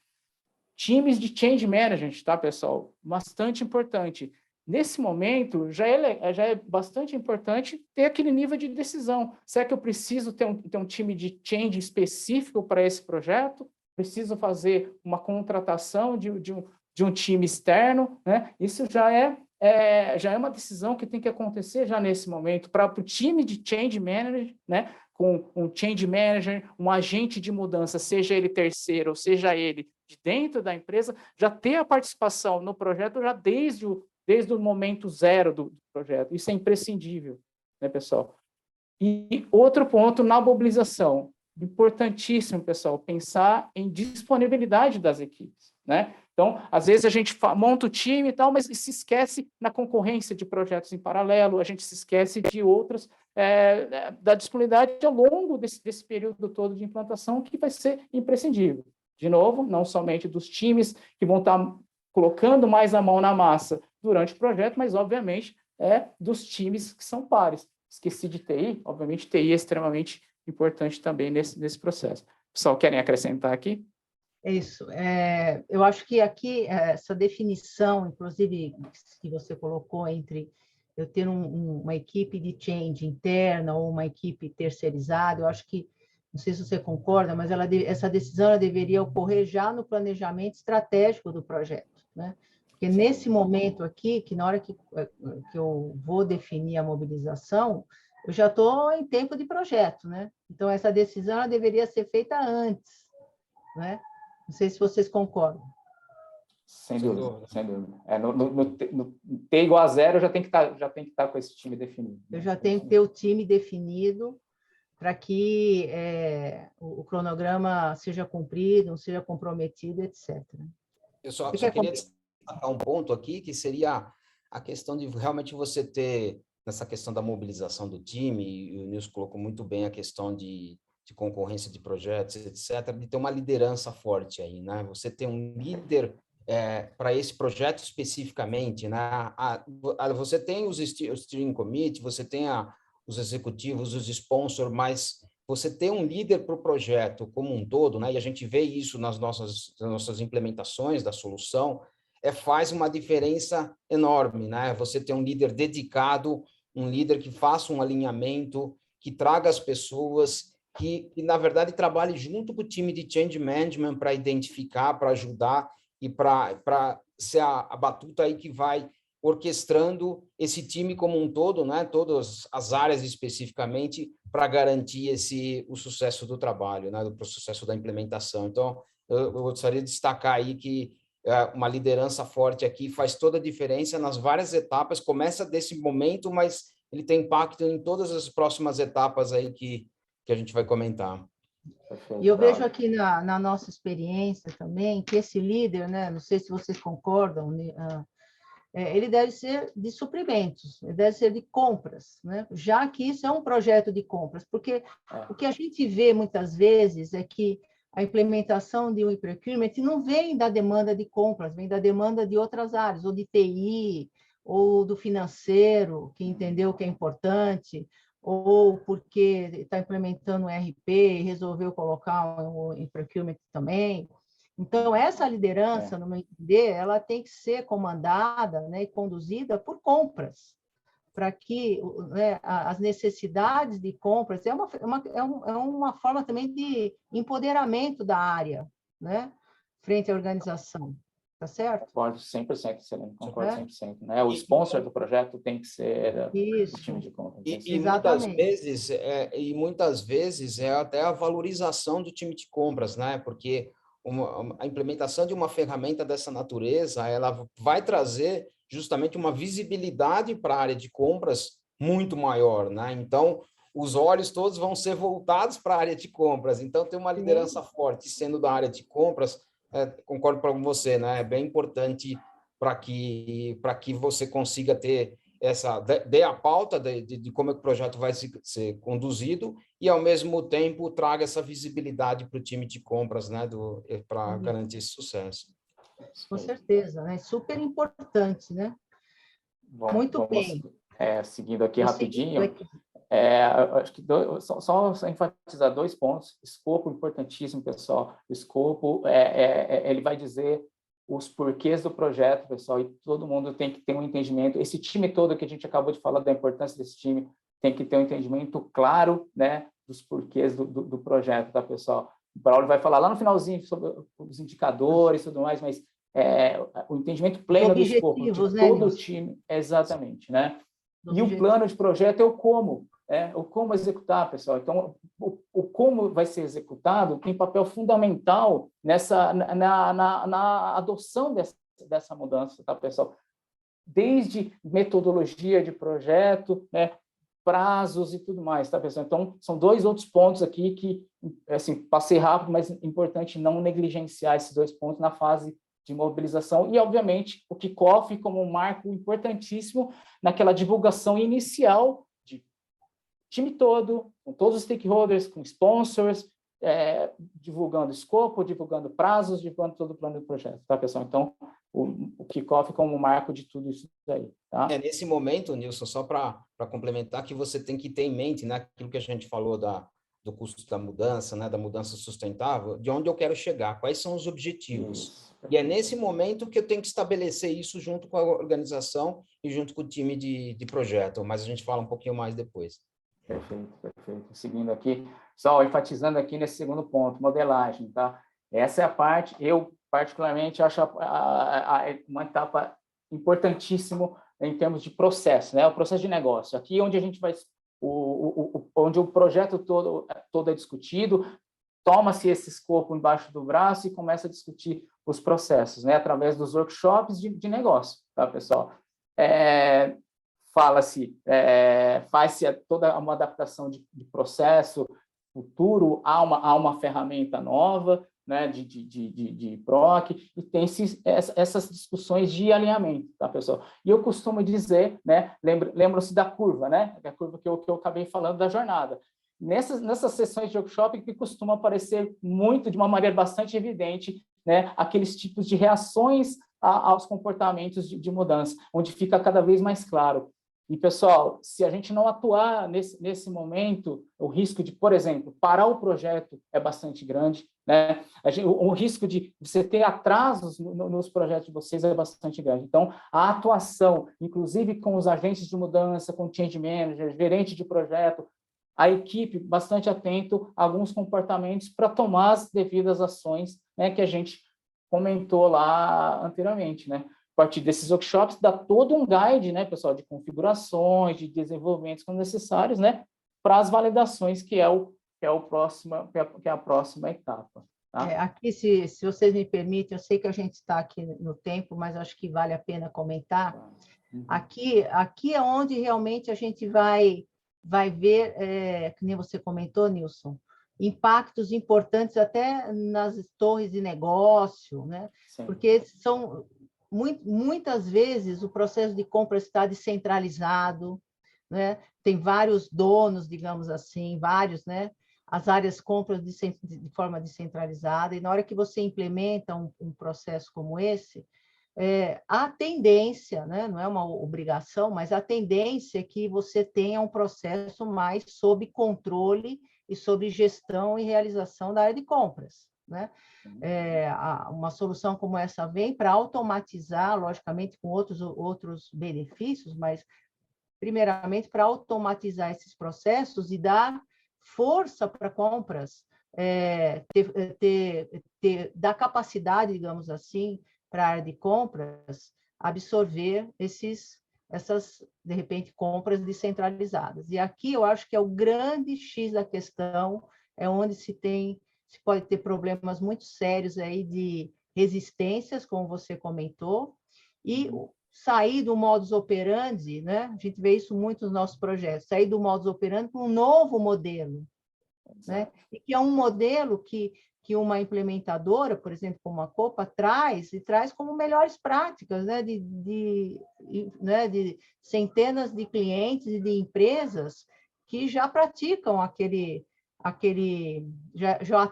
Times de change management, tá, pessoal? Bastante importante. Nesse momento, já é bastante importante ter aquele nível de decisão. Será que eu preciso ter um time de change específico para esse projeto? Preciso fazer uma contratação de um time externo, né? Isso já é uma decisão que tem que acontecer já nesse momento para o time de change manager, né? Com um change manager, um agente de mudança, seja ele terceiro ou seja ele de dentro da empresa, já ter a participação no projeto já desde o momento zero do projeto. Isso é imprescindível, né, pessoal? E outro ponto na mobilização, importantíssimo, pessoal, pensar em disponibilidade das equipes, né? Então, às vezes a gente monta o time e tal, mas se esquece na concorrência de projetos em paralelo, a gente se esquece de outras, da disponibilidade ao longo desse período todo de implantação, que vai ser imprescindível. De novo, não somente dos times que vão estar colocando mais a mão na massa durante o projeto, mas, obviamente, dos times que são pares. Esqueci de TI, obviamente, TI é extremamente importante também nesse processo. Pessoal, querem acrescentar aqui? Isso. Eu acho que aqui, essa definição, inclusive, que você colocou entre eu ter uma equipe de change interna ou uma equipe terceirizada, eu acho que, não sei se você concorda, mas essa decisão ela deveria ocorrer já no planejamento estratégico do projeto, né? Porque nesse momento aqui, que na hora que eu vou definir a mobilização, eu já estou em tempo de projeto, né? Então, essa decisão ela deveria ser feita antes, né? Não sei se vocês concordam. Sem dúvida, sem dúvida. No T igual a 0, já tem que estar com esse time definido. Eu já tenho que ter o time definido para que o cronograma seja cumprido, não seja comprometido, etc. Eu só queria destacar um ponto aqui, que seria a questão de realmente você ter, nessa questão da mobilização do time, e o Nilson colocou muito bem a questão de concorrência de projetos, etc., de ter uma liderança forte aí, né? Você ter um líder para esse projeto especificamente, né? Você tem os steering committee, você tem os executivos, os sponsors, mas você ter um líder para o projeto como um todo, né? E a gente vê isso nas nossas implementações da solução, faz uma diferença enorme, né? Você ter um líder dedicado, um líder que faça um alinhamento, que traga as pessoas, na verdade, trabalhe junto com o time de Change Management para identificar, para ajudar e para ser a batuta aí que vai orquestrando esse time como um todo, né? Todas as áreas especificamente, para garantir o sucesso do trabalho, né? O sucesso da implementação. Então, eu gostaria de destacar aí que uma liderança forte aqui faz toda a diferença nas várias etapas, começa desse momento, mas ele tem impacto em todas as próximas etapas aí que a gente vai comentar. E eu vejo aqui na nossa experiência também que esse líder, né, não sei se vocês concordam, ele deve ser de suprimentos, ele deve ser de compras, né? Já que isso é um projeto de compras, porque o que a gente vê muitas vezes é que a implementação de um e-procurement não vem da demanda de compras, vem da demanda de outras áreas, ou de TI, ou do financeiro, que entendeu que é importante, ou porque está implementando um ERP e resolveu colocar um e-procurement também. Então, essa liderança, no meu entender, ela tem que ser comandada, né, e conduzida por compras, para que, né, as necessidades de compras é uma forma também de empoderamento da área, né, frente à organização. Tá certo? Concordo 100%, Selene, concordo 100%. Né? O sponsor do projeto tem que ser o time de compras. E muitas vezes é até a valorização do time de compras, né? Porque a implementação de uma ferramenta dessa natureza, ela vai trazer justamente uma visibilidade para a área de compras muito maior, né? Então, os olhos todos vão ser voltados para a área de compras. Então, ter uma liderança forte sendo da área de compras, concordo com você, né? É bem importante para que você consiga ter dê a pauta de como é que o projeto vai ser conduzido e, ao mesmo tempo, traga essa visibilidade para o time de compras, né? Para garantir esse sucesso. Com certeza, né? Super importante, né? Muito bem. Seguindo aqui rapidinho, acho que só enfatizar 2 pontos. Escopo importantíssimo, pessoal. O escopo, ele vai dizer os porquês do projeto, pessoal, e todo mundo tem que ter um entendimento. Esse time todo que a gente acabou de falar da importância desse time tem que ter um entendimento claro, né, dos porquês do projeto, tá, pessoal? O Braulio vai falar lá no finalzinho sobre os indicadores e tudo mais, mas o entendimento pleno do escopo de todo o time, exatamente, né? E o plano de projeto é o como executar, pessoal. Então, o como vai ser executado tem papel fundamental na adoção dessa mudança, tá, pessoal? Desde metodologia de projeto, né, prazos e tudo mais, tá, pessoal? Então, são 2 outros pontos aqui que, assim, passei rápido, mas é importante não negligenciar esses 2 pontos na fase de mobilização e, obviamente, o kickoff como um marco importantíssimo naquela divulgação inicial de time todo, com todos os stakeholders, com sponsors, divulgando escopo, divulgando prazos, divulgando todo o plano do projeto, tá, pessoal? Então, o kickoff como um marco de tudo isso daí, tá? Nesse momento, Nilson, só para complementar, que você tem que ter em mente, né, aquilo que a gente falou do custo da mudança, né, da mudança sustentável, de onde eu quero chegar, quais são os objetivos. Isso. E é nesse momento que eu tenho que estabelecer isso junto com a organização e junto com o time de projeto, mas a gente fala um pouquinho mais depois. Perfeito, perfeito. Seguindo aqui, só enfatizando aqui nesse segundo ponto, modelagem, tá? Essa é a parte, eu particularmente acho uma etapa importantíssima em termos de processo, né? O processo de negócio. Aqui onde a gente vai, onde o projeto todo é discutido, toma-se esse escopo embaixo do braço e começa a discutir os processos, né? Através dos workshops de negócio, tá, pessoal? Fala-se, faz-se toda uma adaptação de processo futuro a uma ferramenta nova, né, de PROC, e tem essas discussões de alinhamento, tá, pessoal? E eu costumo dizer, né, lembram-se da curva, né, a curva que eu acabei falando da jornada. Nessas sessões de workshop que costuma aparecer muito, de uma maneira bastante evidente, né, aqueles tipos de reações aos comportamentos de mudança, onde fica cada vez mais claro. E, pessoal, se a gente não atuar nesse momento, o risco de, por exemplo, parar o projeto é bastante grande, né? O risco de você ter atrasos nos projetos de vocês é bastante grande. Então, a atuação, inclusive com os agentes de mudança, com o change manager, gerente de projeto, a equipe bastante atento a alguns comportamentos para tomar as devidas ações, né, que a gente comentou lá anteriormente, né? A partir desses workshops, dá todo um guide, né, pessoal, de configurações, de desenvolvimentos quando necessários, né, para as validações, que é a próxima etapa. Tá? Aqui, se vocês me permitem, eu sei que a gente está aqui no tempo, mas acho que vale a pena comentar. Uhum. Aqui é onde realmente a gente vai ver, que nem você comentou, Nilson, impactos importantes até nas torres de negócio, né? Sim. Porque muitas vezes o processo de compra está descentralizado, né? Tem vários donos, digamos assim, vários, né? As áreas compram de forma descentralizada, e na hora que você implementa um processo como esse, a tendência, né, não é uma obrigação, mas a tendência é que você tenha um processo mais sob controle e sob gestão e realização da área de compras, né? Uma solução como essa vem para automatizar, logicamente com outros benefícios, mas primeiramente para automatizar esses processos e dar força para compras, dar capacidade, digamos assim, para a área de compras absorver essas, de repente, compras descentralizadas. E aqui eu acho que é o grande X da questão, é onde se pode ter problemas muito sérios aí de resistências, como você comentou, e sair do modus operandi, né? A gente vê isso muito nos nossos projetos, sair do modus operandi para um novo modelo, né? E que é um modelo que uma implementadora, por exemplo, como a Copa, traz como melhores práticas, né? De centenas de clientes e de empresas que já praticam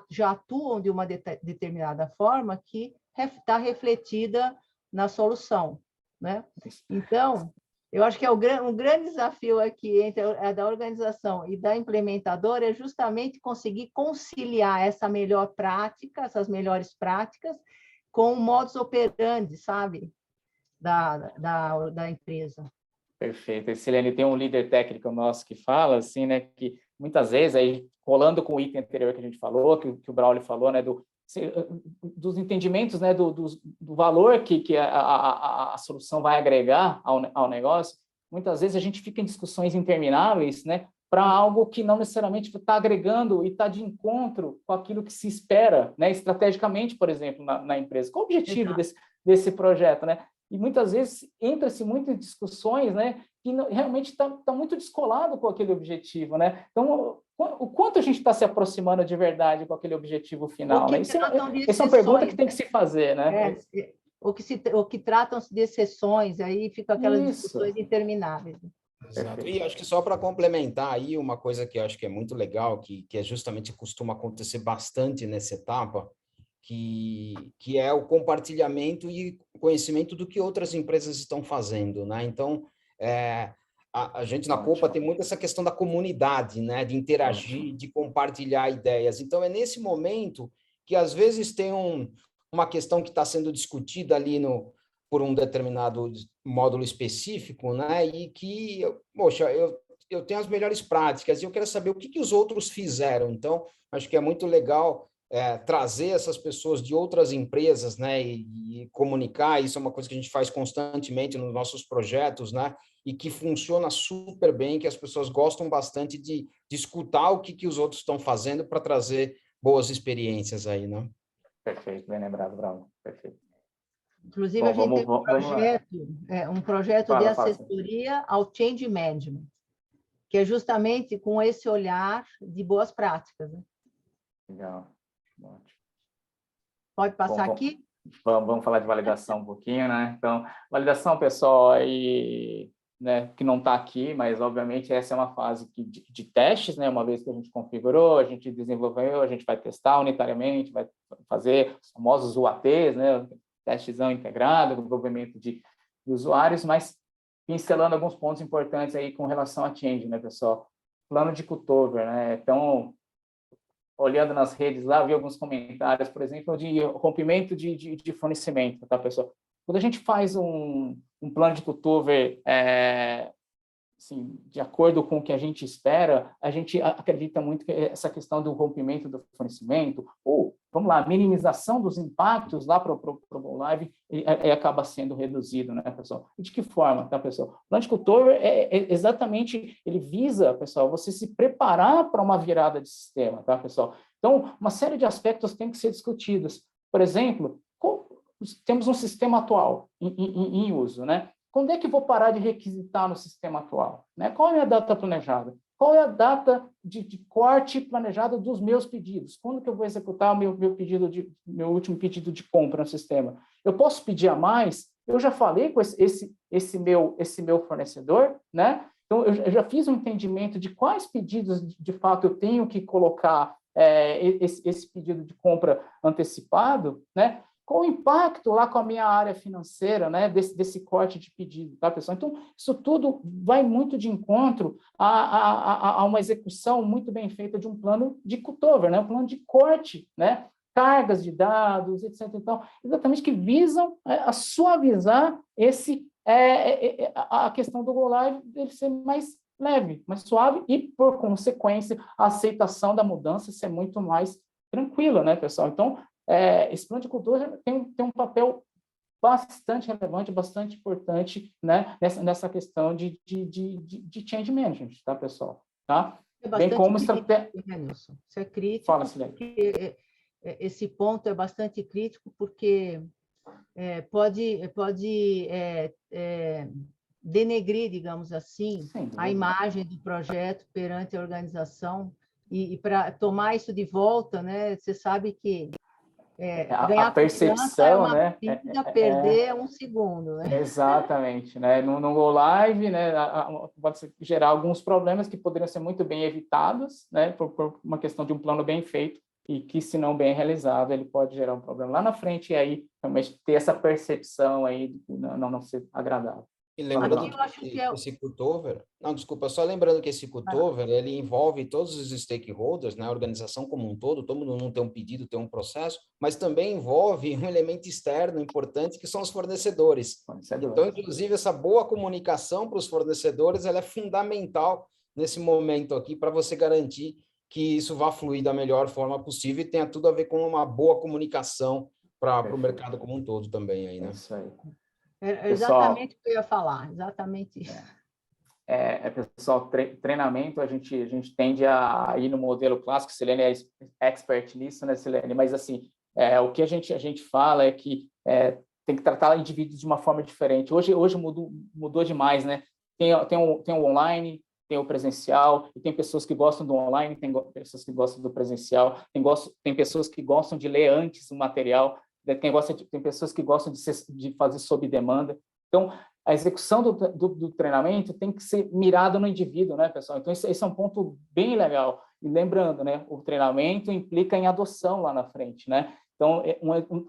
já atuam de uma determinada forma que está refletida na solução, né? Então, eu acho que um grande desafio aqui entre a da organização e da implementadora é justamente conseguir conciliar essas melhores práticas, com o modus operandi, sabe, da empresa. Perfeito. Silene, tem um líder técnico nosso que fala assim, né, que muitas vezes, aí, rolando com o item anterior que a gente falou, que o Braulio falou, né, dos entendimentos, né, do valor que a solução vai agregar ao negócio, muitas vezes a gente fica em discussões intermináveis, né, para algo que não necessariamente está agregando e está de encontro com aquilo que se espera, né, estrategicamente, por exemplo, na empresa. Qual o objetivo desse projeto, né? E muitas vezes entra-se muito em discussões, né, que realmente está muito descolado com aquele objetivo, né? Então, o quanto a gente está se aproximando de verdade com aquele objetivo final, né? Essa é uma pergunta que tem que se fazer, né? Ou que tratam-se de exceções, aí ficam aquelas Isso. discussões intermináveis. Exato. E acho que só para complementar aí, uma coisa que eu acho que é muito legal, que é justamente costuma acontecer bastante nessa etapa, que é o compartilhamento e conhecimento do que outras empresas estão fazendo, né? Então, a gente na Copa tem muito essa questão da comunidade, né? De interagir, de compartilhar ideias. Então, é nesse momento que, às vezes, tem uma questão que está sendo discutida ali por um determinado módulo específico, né? E que, poxa, eu tenho as melhores práticas e eu quero saber o que os outros fizeram. Então, acho que é muito legal trazer essas pessoas de outras empresas, né, e comunicar. Isso é uma coisa que a gente faz constantemente nos nossos projetos, né, e que funciona super bem, que as pessoas gostam bastante de escutar o que os outros estão fazendo para trazer boas experiências aí, né? Perfeito, bem lembrado, Bravo. Perfeito. Inclusive, a gente tem um projeto de assessoria ao change management, que é justamente com esse olhar de boas práticas, né? Legal. Ótimo. Pode passar aqui? Vamos falar de validação um pouquinho, né? Então, validação, pessoal, aí, né, que não está aqui, mas, obviamente, essa é uma fase de testes, né? Uma vez que a gente configurou, a gente desenvolveu, a gente vai testar unitariamente, vai fazer os famosos UATs, né? Testezão integrado, desenvolvimento de usuários, mas pincelando alguns pontos importantes aí com relação a change, né, pessoal? Plano de cutover, né? Então, olhando nas redes lá, vi alguns comentários, por exemplo, de rompimento de fornecimento, tá, pessoal? Quando a gente faz um plano de cutover assim, de acordo com o que a gente espera, a gente acredita muito que essa questão do rompimento do fornecimento, ou, vamos lá, minimização dos impactos lá para o Go Live, acaba sendo reduzido, né, pessoal? E de que forma, tá, pessoal? O plano de cutover exatamente, ele visa, pessoal, você se preparar para uma virada de sistema, tá, pessoal? Então, uma série de aspectos tem que ser discutidos. Por exemplo, temos um sistema atual em uso, né? Quando é que vou parar de requisitar no sistema atual? Né? Qual é a minha data planejada? Qual é a data de corte planejada dos meus pedidos? Quando que eu vou executar o meu último pedido de compra no sistema? Eu posso pedir a mais? Eu já falei com esse meu fornecedor, né? Então, eu já fiz um entendimento de quais pedidos, de fato, eu tenho que colocar esse pedido de compra antecipado, né? Qual o impacto lá com a minha área financeira, né, desse corte de pedido, tá, pessoal? Então, isso tudo vai muito de encontro a uma execução muito bem feita de um plano de cutover, né, um plano de corte, né, cargas de dados, etc. Então, exatamente que visam a suavizar a questão do Go Live dele ser mais leve, mais suave e, por consequência, a aceitação da mudança ser muito mais tranquila, né, pessoal? Então, esse plano de cultura tem um papel bastante relevante, bastante importante, né, nessa questão de change management, tá, pessoal? Tá? É bastante crítico, né, Nilson? Isso é crítico. Fala, Silene. Esse ponto é bastante crítico porque pode denegrir, digamos assim, a imagem do projeto perante a organização e para tomar isso de volta, né? Você sabe que ganhar a percepção, é uma né? vida, perder um segundo, né? Exatamente, né? No Go Live, né? Pode gerar alguns problemas que poderiam ser muito bem evitados, né? Por uma questão de um plano bem feito e que, se não bem realizado, ele pode gerar um problema lá na frente e aí realmente ter essa percepção aí de não ser agradável. E lembrando que esse cutover, não, desculpa, só lembrando que esse cutover, ele envolve todos os stakeholders, né, a organização como um todo mundo não tem um pedido, tem um processo, mas também envolve um elemento externo importante, que são os fornecedores. Então, inclusive, essa boa comunicação para os fornecedores, ela é fundamental nesse momento aqui, para você garantir que isso vá fluir da melhor forma possível e tenha tudo a ver com uma boa comunicação para o mercado como um todo também aí, né? É isso aí. É exatamente o que eu ia falar, exatamente isso. Pessoal, treinamento, a gente tende a ir no modelo clássico, Silene é expert nisso, né, Silene? Mas, assim, o que a gente fala é que tem que tratar indivíduos de uma forma diferente. Hoje mudou demais, né? Tem o online, tem o presencial, e tem pessoas que gostam do online, tem pessoas que gostam do presencial, tem pessoas que gostam de ler antes o material, tem pessoas que gostam de fazer sob demanda. Então, a execução do treinamento tem que ser mirada no indivíduo, né, pessoal? Então, esse é um ponto bem legal. E lembrando, né, o treinamento implica em adoção lá na frente, né? Então,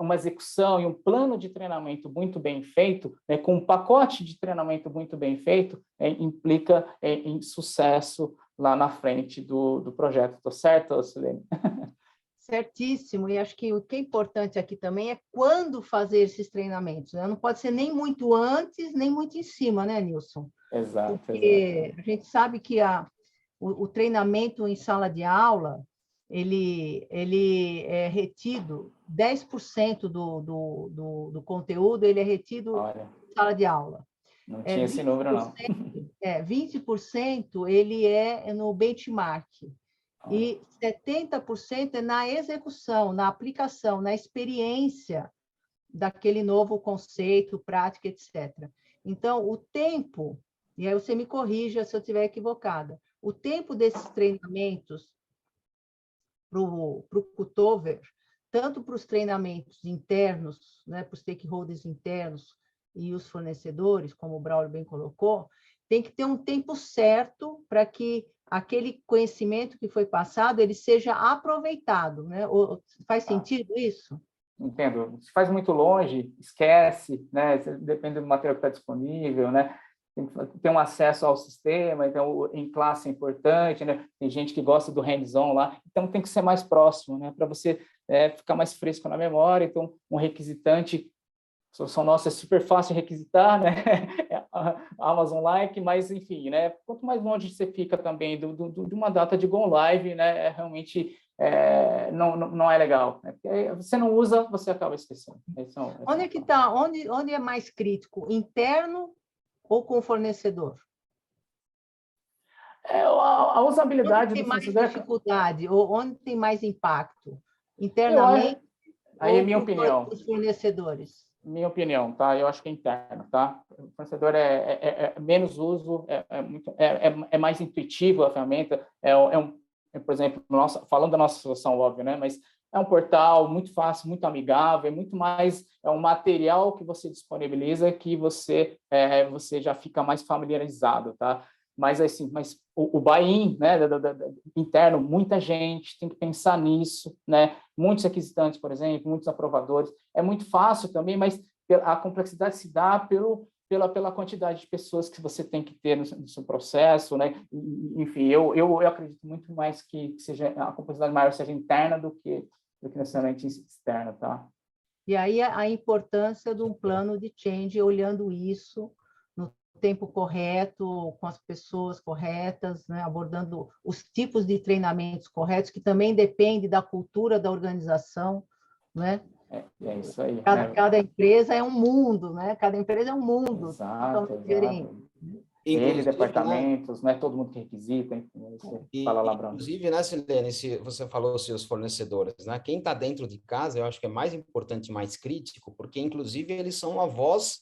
uma execução e um plano de treinamento muito bem feito, né, com um pacote de treinamento muito bem feito, implica em sucesso lá na frente do projeto. Estou certo, Silene? Certíssimo, e acho que o que é importante aqui também é quando fazer esses treinamentos, né? Não pode ser nem muito antes, nem muito em cima, né, Nilson? Exato. Porque a gente sabe que o treinamento em sala de aula, ele é retido, 10% do conteúdo, ele é retido em sala de aula. Não tinha esse número, não. 20% ele é no benchmark. E 70% é na execução, na aplicação, na experiência daquele novo conceito, prática, etc. Então, o tempo, e aí você me corrija se eu estiver equivocada, o tempo desses treinamentos para o cutover, tanto para os treinamentos internos, né, para os stakeholders internos e os fornecedores, como o Braulio bem colocou, tem que ter um tempo certo para que aquele conhecimento que foi passado, ele seja aproveitado, né? Faz sentido isso? Entendo. Se faz muito longe, esquece, né? Depende do material que está disponível, né? Tem um acesso ao sistema, então em classe é importante, né? Tem gente que gosta do hands-on lá, então tem que ser mais próximo, né? Para você ficar mais fresco na memória. Então, um requisitante, solução nossa é super fácil de requisitar, né? Amazon-like, mas enfim, né? Quanto mais longe você fica também de uma data de go live, né? Realmente não é legal, né? Porque você não usa, você acaba esquecendo. Onde é que está? Onde é mais crítico? Interno ou com o fornecedor? A usabilidade onde tem do mais fornecedor. Dificuldade ou onde tem mais impacto? Internamente aí é ou minha com opinião. os fornecedores? Minha opinião, tá? Eu acho que é interno, tá? O fornecedor é menos uso, é mais intuitivo a ferramenta, por exemplo, falando da nossa solução, óbvio, né? Mas é um portal muito fácil, muito amigável, é muito mais, é um material que você disponibiliza que você já fica mais familiarizado, tá? Mas assim, o buy-in, né, interno, muita gente tem que pensar nisso, né? Muitos requisitantes, por exemplo, muitos aprovadores. É muito fácil também, mas a complexidade se dá pela quantidade de pessoas que você tem que ter no seu processo, né? Enfim, eu acredito muito mais que seja a complexidade maior seja interna do que necessariamente externa, tá? E aí a importância de um plano de change, olhando isso no tempo correto, com as pessoas corretas, né? Abordando os tipos de treinamentos corretos, que também depende da cultura da organização, né? É isso aí. Cada empresa é um mundo, né? Cada empresa é um mundo. Exato. Inclusive, departamentos, não é todo mundo que requisita, enfim, você fala lá, Bruno. Inclusive, né, Silene, se você falou seus fornecedores, né? Quem está dentro de casa, eu acho que é mais importante e mais crítico, porque, inclusive, eles são a voz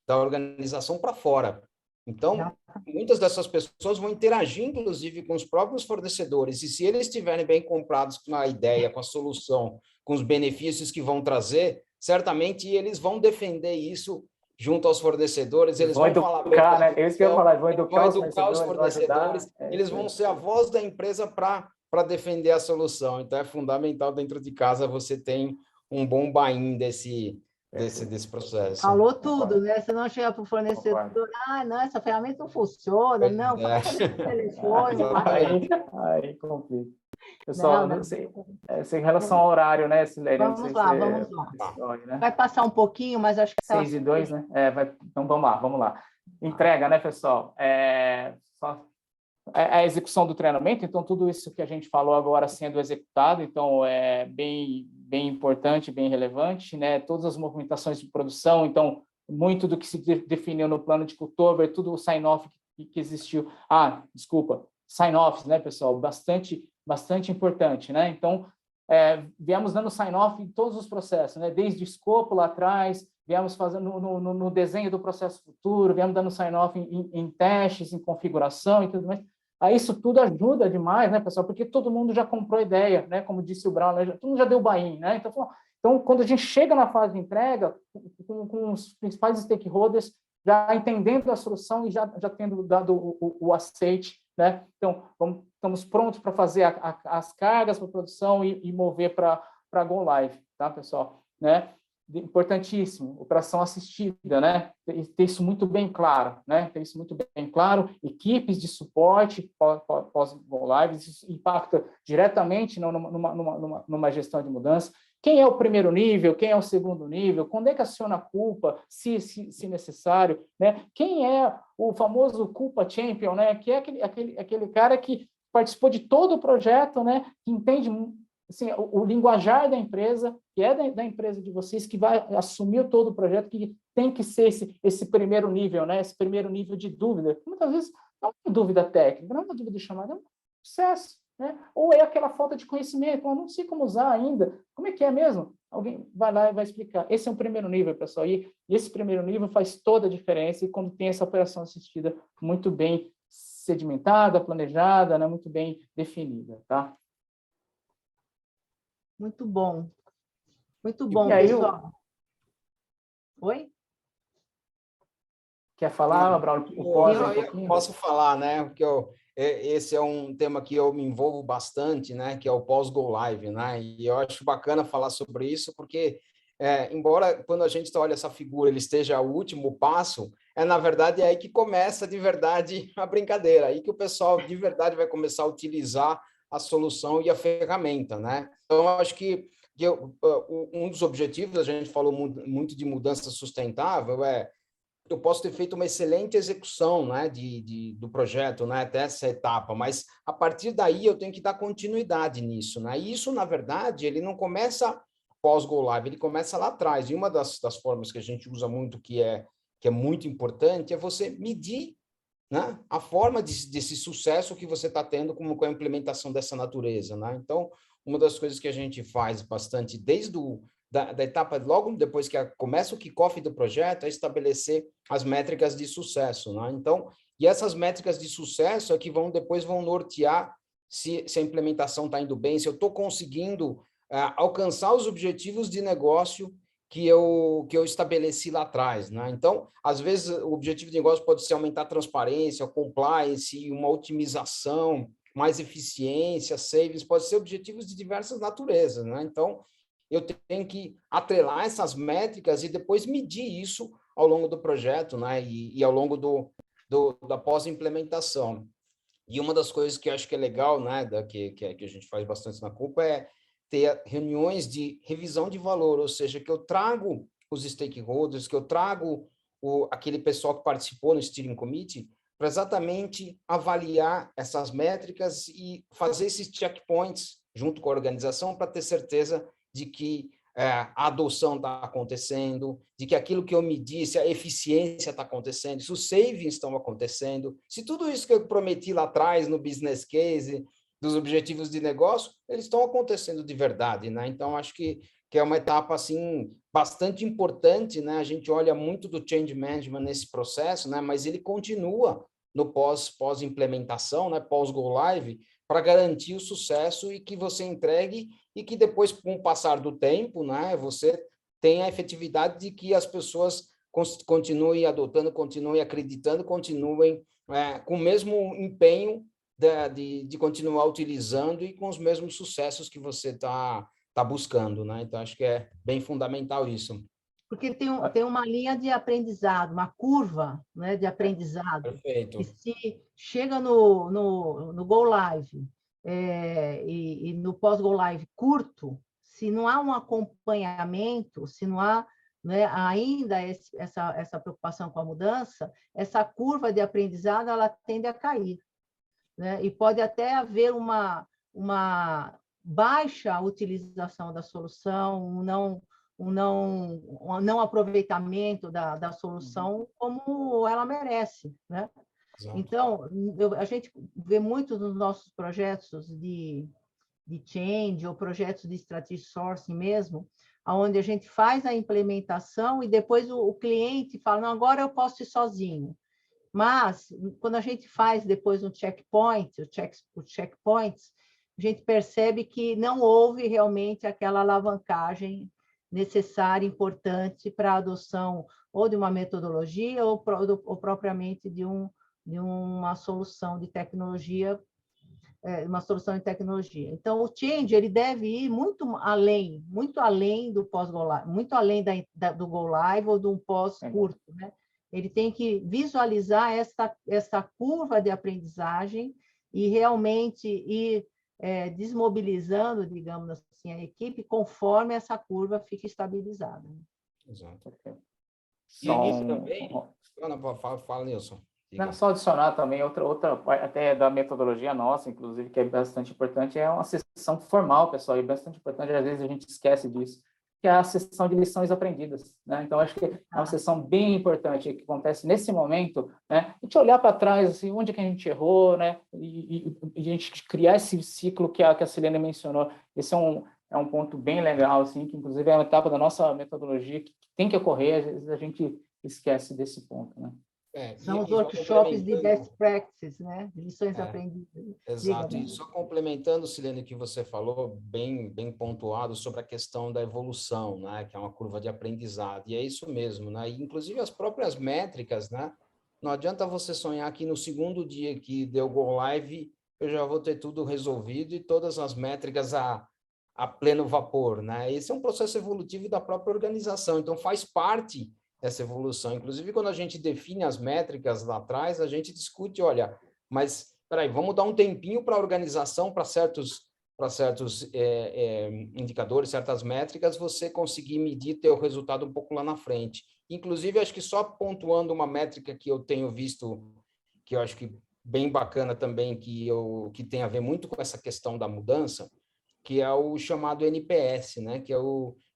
da organização para fora. Então, muitas dessas pessoas vão interagir, inclusive, com os próprios fornecedores, e se eles estiverem bem comprados com a ideia, com a solução, com os benefícios que vão trazer, certamente eles vão defender isso junto aos fornecedores, eles vão falar bem, né? Eles que eu falar, vão educar os fornecedores, eles vão ser a voz da empresa para defender a solução. Então, é fundamental dentro de casa você tem um bom buy-in desse processo. Falou tudo, né? Você não chega para o fornecedor, não, essa ferramenta não funciona, não, fala com o telefone. Aí complica. Pessoal, não sei, em relação ao horário, né, Silene? Vamos lá. Né? Vai passar um pouquinho, mas acho que 6:02, né? Então, vamos lá. Entrega, né, pessoal? A execução do treinamento, então, tudo isso que a gente falou agora sendo executado, então, é bem importante, bem relevante, né? Todas as movimentações de produção, então, muito do que se definiu no plano de cutover, tudo o sign-off que existiu. Sign-offs, né, pessoal? Bastante importante, né? Então, viemos dando sign-off em todos os processos, né? Desde o escopo lá atrás, viemos fazendo no desenho do processo futuro, viemos dando sign-off em testes, em configuração e tudo mais. Aí isso tudo ajuda demais, né, pessoal? Porque todo mundo já comprou a ideia, né? Como disse o Brown, né? Todo mundo já deu buy-in, né? Então, quando a gente chega na fase de entrega, com os principais stakeholders já entendendo a solução e já tendo dado o aceite, né? Então, estamos prontos para fazer as cargas para produção e mover para Go Live, tá, pessoal? Né? Importantíssimo, operação assistida, né? Ter isso muito bem claro, né? Ter isso muito bem claro, equipes de suporte pós-Go Live, isso impacta diretamente numa gestão de mudança. Quem é o primeiro nível, quem é o segundo nível, quando é que aciona a culpa, se necessário, né? Quem é o famoso culpa champion, né? Que é aquele cara que participou de todo o projeto, né? Que entende assim, o linguajar da empresa, que é da empresa de vocês, que vai assumir todo o projeto, que tem que ser esse primeiro nível, né? Esse primeiro nível de dúvida. Muitas vezes não é uma dúvida técnica, não é uma dúvida chamada, é um processo. Né? Ou é aquela falta de conhecimento, eu não sei como usar ainda, como é que é mesmo? Alguém vai lá e vai explicar. Esse é um primeiro nível, pessoal, e esse primeiro nível faz toda a diferença, e quando tem essa operação assistida muito bem sedimentada, planejada, né? Muito bem definida, tá? Muito bom, pessoal. Oi? Quer falar, Braulio? Eu posso falar, né? Porque esse é um tema que eu me envolvo bastante, né? Que é o pós-go live, né? E eu acho bacana falar sobre isso, porque embora quando a gente olha essa figura ele esteja o último passo, na verdade aí que começa de verdade a brincadeira, aí que o pessoal de verdade vai começar a utilizar a solução e a ferramenta, né? Então, eu acho que um dos objetivos, a gente falou muito de mudança sustentável, eu posso ter feito uma excelente execução, né, do projeto, né, até essa etapa, mas a partir daí eu tenho que dar continuidade nisso, né? E isso, na verdade, ele não começa pós-go live, ele começa lá atrás. E uma das formas que a gente usa muito, que é muito importante, é você medir, né, a forma desse sucesso que você está tendo com a implementação dessa natureza, né? Então, uma das coisas que a gente faz bastante desde da etapa, logo depois que começa o kickoff do projeto, é estabelecer as métricas de sucesso, né? Então, e essas métricas de sucesso é que depois vão nortear se a implementação está indo bem, se eu estou conseguindo alcançar os objetivos de negócio que eu estabeleci lá atrás, né? Então, às vezes, o objetivo de negócio pode ser aumentar a transparência, compliance, uma otimização, mais eficiência, savings, pode ser objetivos de diversas naturezas, né? Então, eu tenho que atrelar essas métricas e depois medir isso ao longo do projeto, né? E ao longo da pós-implementação. E uma das coisas que eu acho que é legal, né, que a gente faz bastante na Culpa, é ter reuniões de revisão de valor, ou seja, que eu trago os stakeholders, que eu trago aquele pessoal que participou no Steering Committee, para exatamente avaliar essas métricas e fazer esses checkpoints junto com a organização para ter certeza de que a adoção está acontecendo, de que aquilo que eu me disse, a eficiência está acontecendo, se os savings estão acontecendo, se tudo isso que eu prometi lá atrás no business case, dos objetivos de negócio, eles estão acontecendo de verdade, né? Então, acho que é uma etapa, assim, bastante importante, né? A gente olha muito do change management nesse processo, né? Mas ele continua no pós-implementação, né? Pós-go live, para garantir o sucesso e que você entregue e que depois, com o passar do tempo, né? Você tenha a efetividade de que as pessoas continuem adotando, continuem acreditando, continuem com o mesmo empenho de continuar utilizando e com os mesmos sucessos que você está buscando, né? Então, acho que é bem fundamental isso. Porque tem uma linha de aprendizado, uma curva, né, de aprendizado. Perfeito. E se chega no Go Live e no pós-Go Live curto, se não há um acompanhamento, se não há, né, ainda essa preocupação com a mudança, essa curva de aprendizado ela tende a cair, né? E pode até haver uma baixa utilização da solução, um não aproveitamento da solução como ela merece, né? Exato. Então, a gente vê muito nos nossos projetos de change ou projetos de strategy sourcing mesmo, onde a gente faz a implementação e depois o cliente fala, não, agora eu posso ir sozinho. Mas, quando a gente faz depois um checkpoint, os checkpoints, a gente percebe que não houve realmente aquela alavancagem necessária, importante para a adoção ou de uma metodologia ou propriamente de uma solução de tecnologia, Então, o change ele deve ir muito além do pós-go live, muito além do go live ou de um pós-curto, né? Ele tem que visualizar essa curva de aprendizagem e realmente ir desmobilizando, digamos assim, a equipe conforme essa curva fica estabilizada. Exato. E isso também... Fala, Nilson. Não, só adicionar também outra parte, até da metodologia nossa, inclusive, que é bastante importante, é uma sessão formal, pessoal, e é bastante importante, às vezes a gente esquece disso, que é a sessão de lições aprendidas, né? Então, acho que é uma sessão bem importante que acontece nesse momento, né? A gente olhar para trás, assim, onde é que a gente errou, né? E a gente criar esse ciclo que a Silene mencionou. Esse é um ponto bem legal, assim, que inclusive é uma etapa da nossa metodologia que tem que ocorrer, às vezes a gente esquece desse ponto, né? São os workshops de best practices, né? De lições aprendidas. Exato. E só complementando, Silene, o que você falou, bem pontuado sobre a questão da evolução, né? Que é uma curva de aprendizado. E é isso mesmo, né? E, inclusive, as próprias métricas, né? Não adianta você sonhar que no segundo dia que deu Go Live, eu já vou ter tudo resolvido e todas as métricas a pleno vapor, né? Esse é um processo evolutivo da própria organização. Então, faz parte essa evolução. Inclusive, quando a gente define as métricas lá atrás, a gente discute, olha, mas, peraí, vamos dar um tempinho para a organização, para para certos indicadores, certas métricas, você conseguir medir teu resultado um pouco lá na frente. Inclusive, acho que só pontuando uma métrica que eu tenho visto, que eu acho que bem bacana também, que tem a ver muito com essa questão da mudança, que é o chamado NPS, né? Que é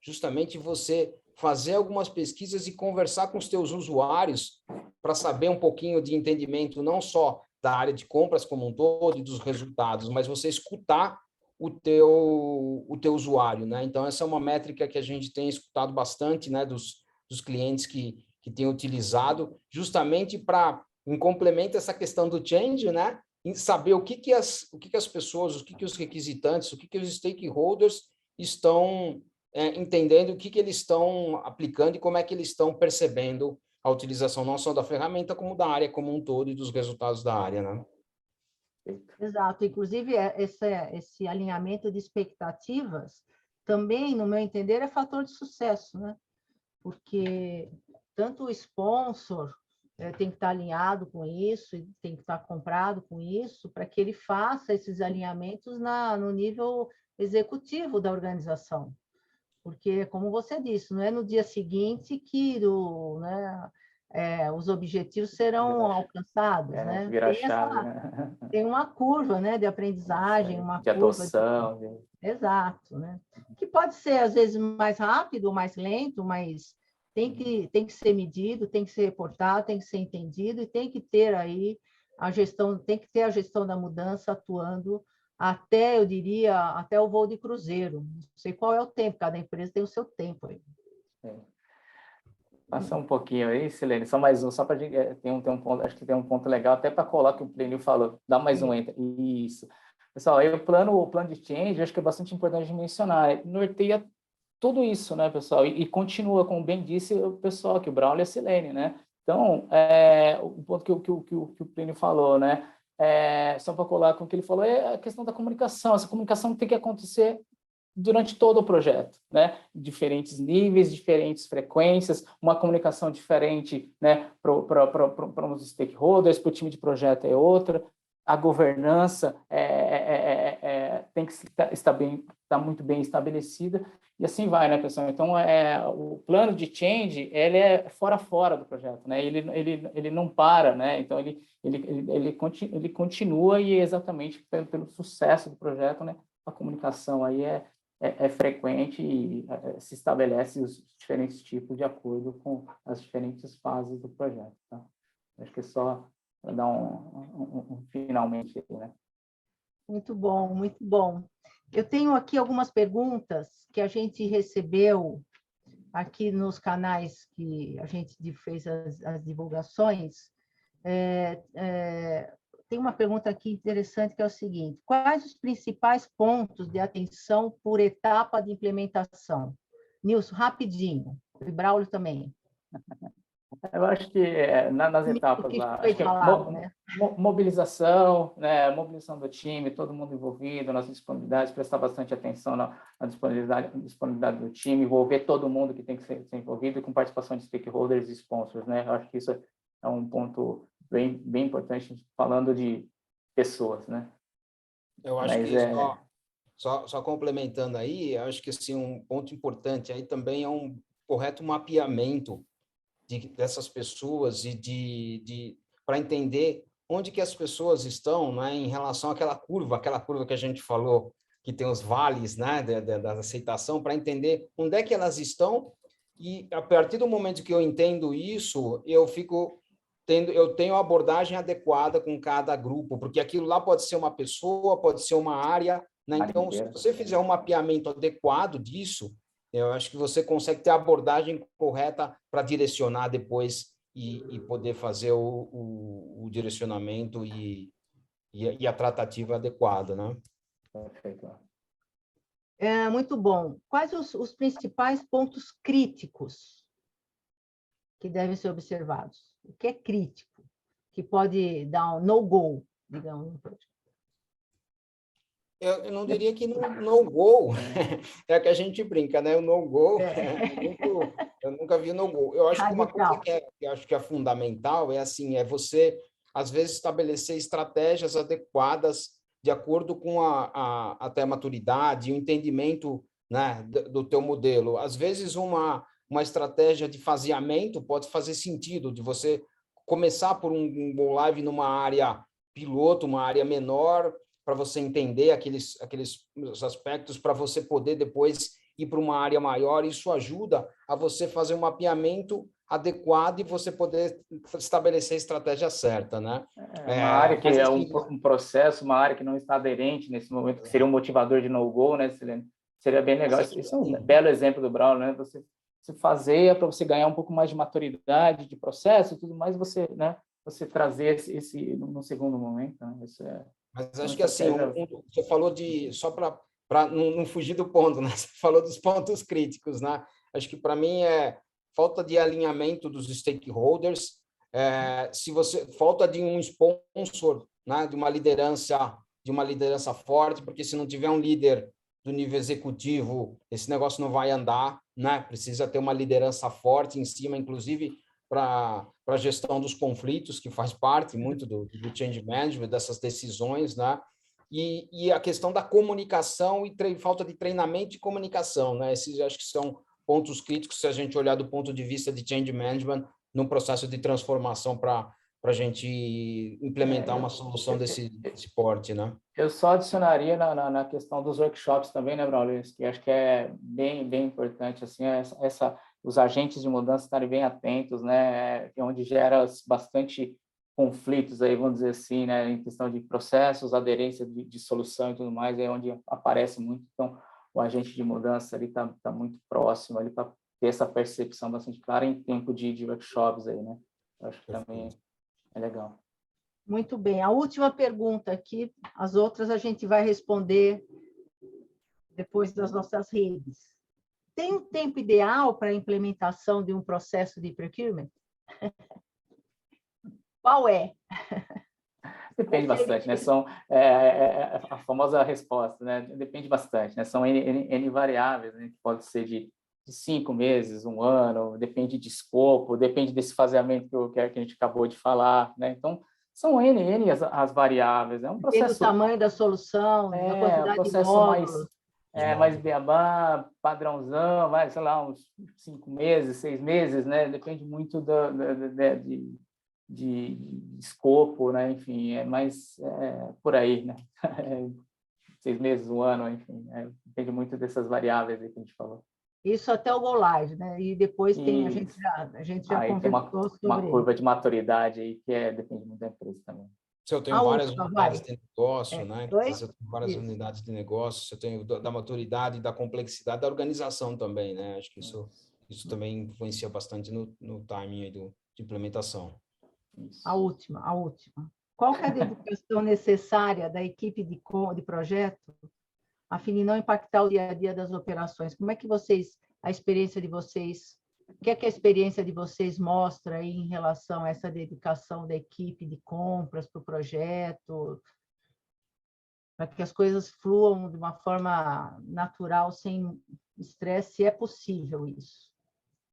justamente você fazer algumas pesquisas e conversar com os teus usuários para saber um pouquinho de entendimento, não só da área de compras como um todo e dos resultados, mas você escutar o teu usuário, né? Então, essa é uma métrica que a gente tem escutado bastante, né? Dos clientes que têm utilizado, justamente para, em complemento a essa questão do change, né? Em saber o que as pessoas, o que os requisitantes, o que os stakeholders estão entendendo, o que eles estão aplicando e como é que eles estão percebendo a utilização não só da ferramenta, como da área como um todo e dos resultados da área, né? Exato. Inclusive, esse alinhamento de expectativas também, no meu entender, é fator de sucesso, né? Porque tanto o sponsor tem que estar alinhado com isso, e tem que estar comprado com isso, para que ele faça esses alinhamentos no nível executivo da organização. Porque, como você disse, não é no dia seguinte que os objetivos serão alcançados, né? Vira chave, né? Tem uma curva, né, de aprendizagem, uma de curva adoção. Exato, né? Que pode ser, às vezes, mais rápido, mais lento, mas tem que ser medido, tem que ser reportado, tem que ser entendido e tem que ter aí a gestão, tem que ter a gestão da mudança atuando até, eu diria, até o voo de cruzeiro. Não sei qual é o tempo, cada empresa tem o seu tempo aí. Passa um pouquinho aí, Silene, só mais um, só para tem um ponto, acho que tem um ponto legal, até para colar que o Plínio falou, dá mais um enter. Isso. Pessoal, aí o plano de change, acho que é bastante importante de mencionar, norteia tudo isso, né, pessoal? E continua, como bem disse o pessoal aqui, o Braulio e a Silene, né? Então, o ponto que o Plínio falou, né? Só para colar com o que ele falou, é a questão da comunicação. Essa comunicação tem que acontecer durante todo o projeto, né? Diferentes níveis, diferentes frequências, uma comunicação diferente, né? Para os stakeholders, para o time de projeto é outra. A governança tem que estar muito bem estabelecida e assim vai, né, pessoal? Então, o plano de change, ele é fora do projeto, né? Ele não para, né? Então, ele continua e exatamente pelo sucesso do projeto, né? A comunicação aí é frequente e se estabelece os diferentes tipos de acordo com as diferentes fases do projeto, tá? Acho que é só para dar um finalmente aí, né? Muito bom, muito bom. Eu tenho aqui algumas perguntas que a gente recebeu aqui nos canais que a gente fez as divulgações. Tem uma pergunta aqui interessante que é o seguinte: quais os principais pontos de atenção por etapa de implementação? Nilson, rapidinho. E Braulio também. Eu acho que nas etapas lá, acho que né? Mobilização, né, mobilização do time, todo mundo envolvido nas disponibilidades, prestar bastante atenção na disponibilidade do time, envolver todo mundo que tem que ser envolvido, com participação de stakeholders e sponsors, né? Eu acho que isso é um ponto bem importante, falando de pessoas, né? Eu acho que só complementando aí, eu acho que assim, um ponto importante aí também é um correto mapeamento dessas pessoas e para entender onde que as pessoas estão, né, em relação àquela curva que a gente falou, que tem os vales, né, da aceitação, para entender onde é que elas estão, e a partir do momento que eu entendo isso, eu tenho a abordagem adequada com cada grupo, porque aquilo lá pode ser uma pessoa, pode ser uma área, né? Então, se você fizer um mapeamento adequado disso, eu acho que você consegue ter a abordagem correta para direcionar depois e poder fazer o direcionamento e a tratativa adequada, né? Perfeito. Muito bom. Quais os principais pontos críticos que devem ser observados? O que é crítico? Que pode dar um no-go, digamos, no projeto. Eu não diria que no-go, é que a gente brinca, né? O no-go, eu nunca vi no-go. Eu acho que uma coisa que eu acho que é fundamental é assim, você, às vezes, estabelecer estratégias adequadas de acordo com até a maturidade, o entendimento, né, do teu modelo. Às vezes, uma estratégia de faseamento pode fazer sentido, de você começar por um go live numa área piloto, uma área menor, para você entender aqueles aspectos, para você poder depois ir para uma área maior. Isso ajuda a você fazer um mapeamento adequado e você poder estabelecer a estratégia certa, né? Uma área que mas, é assim, um processo, uma área que não está aderente nesse momento, que seria um motivador de no-go, né, Silene? Seria bem legal. Isso é um belo exemplo do Braulio, né? Você fazer para você ganhar um pouco mais de maturidade, de processo e tudo mais, você, né, você trazer esse no segundo momento, né? Isso é mas uma acho que assim, estratégia. você falou só para não fugir do ponto, né? Você falou dos pontos críticos, né? Acho que para mim é falta de alinhamento dos stakeholders, se você falta de um sponsor, né? De uma liderança forte, porque se não tiver um líder do nível executivo, esse negócio não vai andar, né? Precisa ter uma liderança forte em cima, inclusive para a gestão dos conflitos, que faz parte muito do change management, dessas decisões, né? E a questão da comunicação e falta de treinamento e comunicação, né? Esses acho que são pontos críticos se a gente olhar do ponto de vista de change management num processo de transformação para a gente implementar uma solução desse porte, né? Eu só adicionaria na questão dos workshops também, né, Braulio? Que acho que é bem importante, assim, os agentes de mudança estarem bem atentos, né, onde gera bastante conflitos aí, vamos dizer assim, né, em questão de processos, aderência de solução e tudo mais, é onde aparece muito. Então, o agente de mudança ali tá muito próximo ali para ter essa percepção bastante clara em tempo de workshops aí, né? Eu acho que também é legal. Muito bem. A última pergunta aqui, as outras a gente vai responder depois das nossas redes. Tem um tempo ideal para a implementação de um processo de procurement? Qual é? Depende bastante, né? São a famosa resposta, né? Depende bastante, né? São N variáveis, né? Que pode ser de 5 meses, 1 ano, depende de escopo, depende desse faseamento que a gente acabou de falar, né? Então, são N as variáveis. É um processo... Depende do tamanho da solução, da quantidade de módulos. Mais beabá, padrãozão, vai, sei lá, uns 5 meses, 6 meses, né? Depende muito de escopo, né? Enfim, mais por aí, né? 6 meses, 1 ano, enfim, depende muito dessas variáveis aí que a gente falou. Isso até o go live, né? E depois tem, a gente já aí conversou tem uma curva de maturidade aí que depende muito da empresa também. Se eu tenho várias unidades de negócio, né? Se eu tenho várias unidades de negócio, se eu tenho da maturidade e da complexidade da organização também, né? Acho que isso também influencia bastante no timing de implementação. A última. Qual é a dedicação necessária da equipe de projeto a fim de não impactar o dia a dia das operações? Como é que a experiência de vocês, o que é que a experiência de vocês mostra aí em relação a essa dedicação da equipe de compras para o projeto, para que as coisas fluam de uma forma natural, sem estresse, se é possível isso?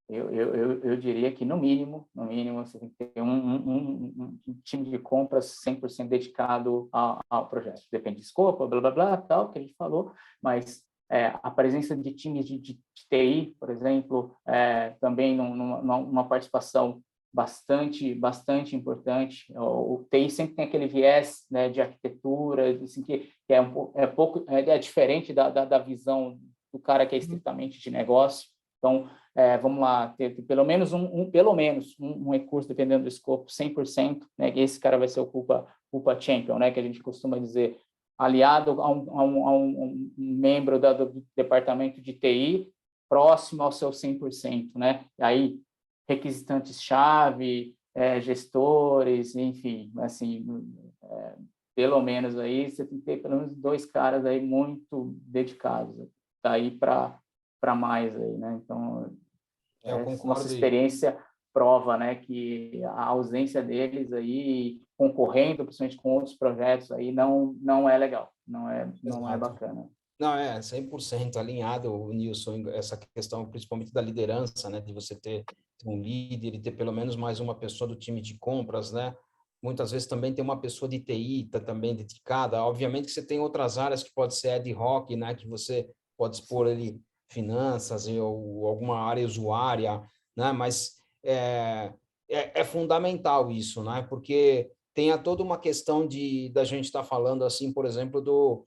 Eu diria que, no mínimo, você tem que ter um time de compras 100% dedicado ao projeto. Depende de escopo, blá, blá, blá, tal, que a gente falou, mas a presença de times de TI, por exemplo, também numa participação bastante importante. O TI sempre tem aquele viés, né, de arquitetura, assim, que é diferente da visão do cara que é estritamente de negócio. Então, vamos lá, ter pelo menos um recurso, dependendo do escopo, 100%, né, que esse cara vai ser o culpa champion, né, que a gente costuma dizer, aliado a um membro do departamento de TI, próximo ao seu 100%, né, e aí requisitantes-chave, gestores, enfim, assim, pelo menos aí, você tem que ter pelo menos 2 caras aí muito dedicados, daí para mais aí, né? Então, nossa experiência prova, né, que a ausência deles aí, concorrendo, principalmente com outros projetos aí, não é legal, não é bacana. Não, 100% alinhado, o Nilson, essa questão principalmente da liderança, né, de você ter um líder e ter pelo menos mais uma pessoa do time de compras, né, muitas vezes também tem uma pessoa de TI também dedicada. Obviamente que você tem outras áreas que pode ser ad hoc, né? Que você pode expor ali finanças ou alguma área usuária, né? Mas é fundamental isso, né? Porque tem toda uma questão da gente estar falando assim, por exemplo,